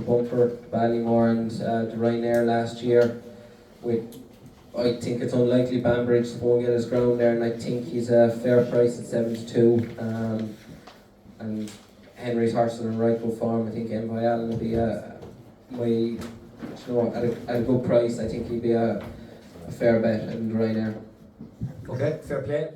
bumper, Ballymore and the Ryanair last year. I think it's unlikely Banbridge won't get his ground there, and I think he's a fair price at 7-2. And Henry's horse in right good form. I think Envoy Allen will be at a good price. I think he'd be a fair bet in the Ryanair. Okay, fair play.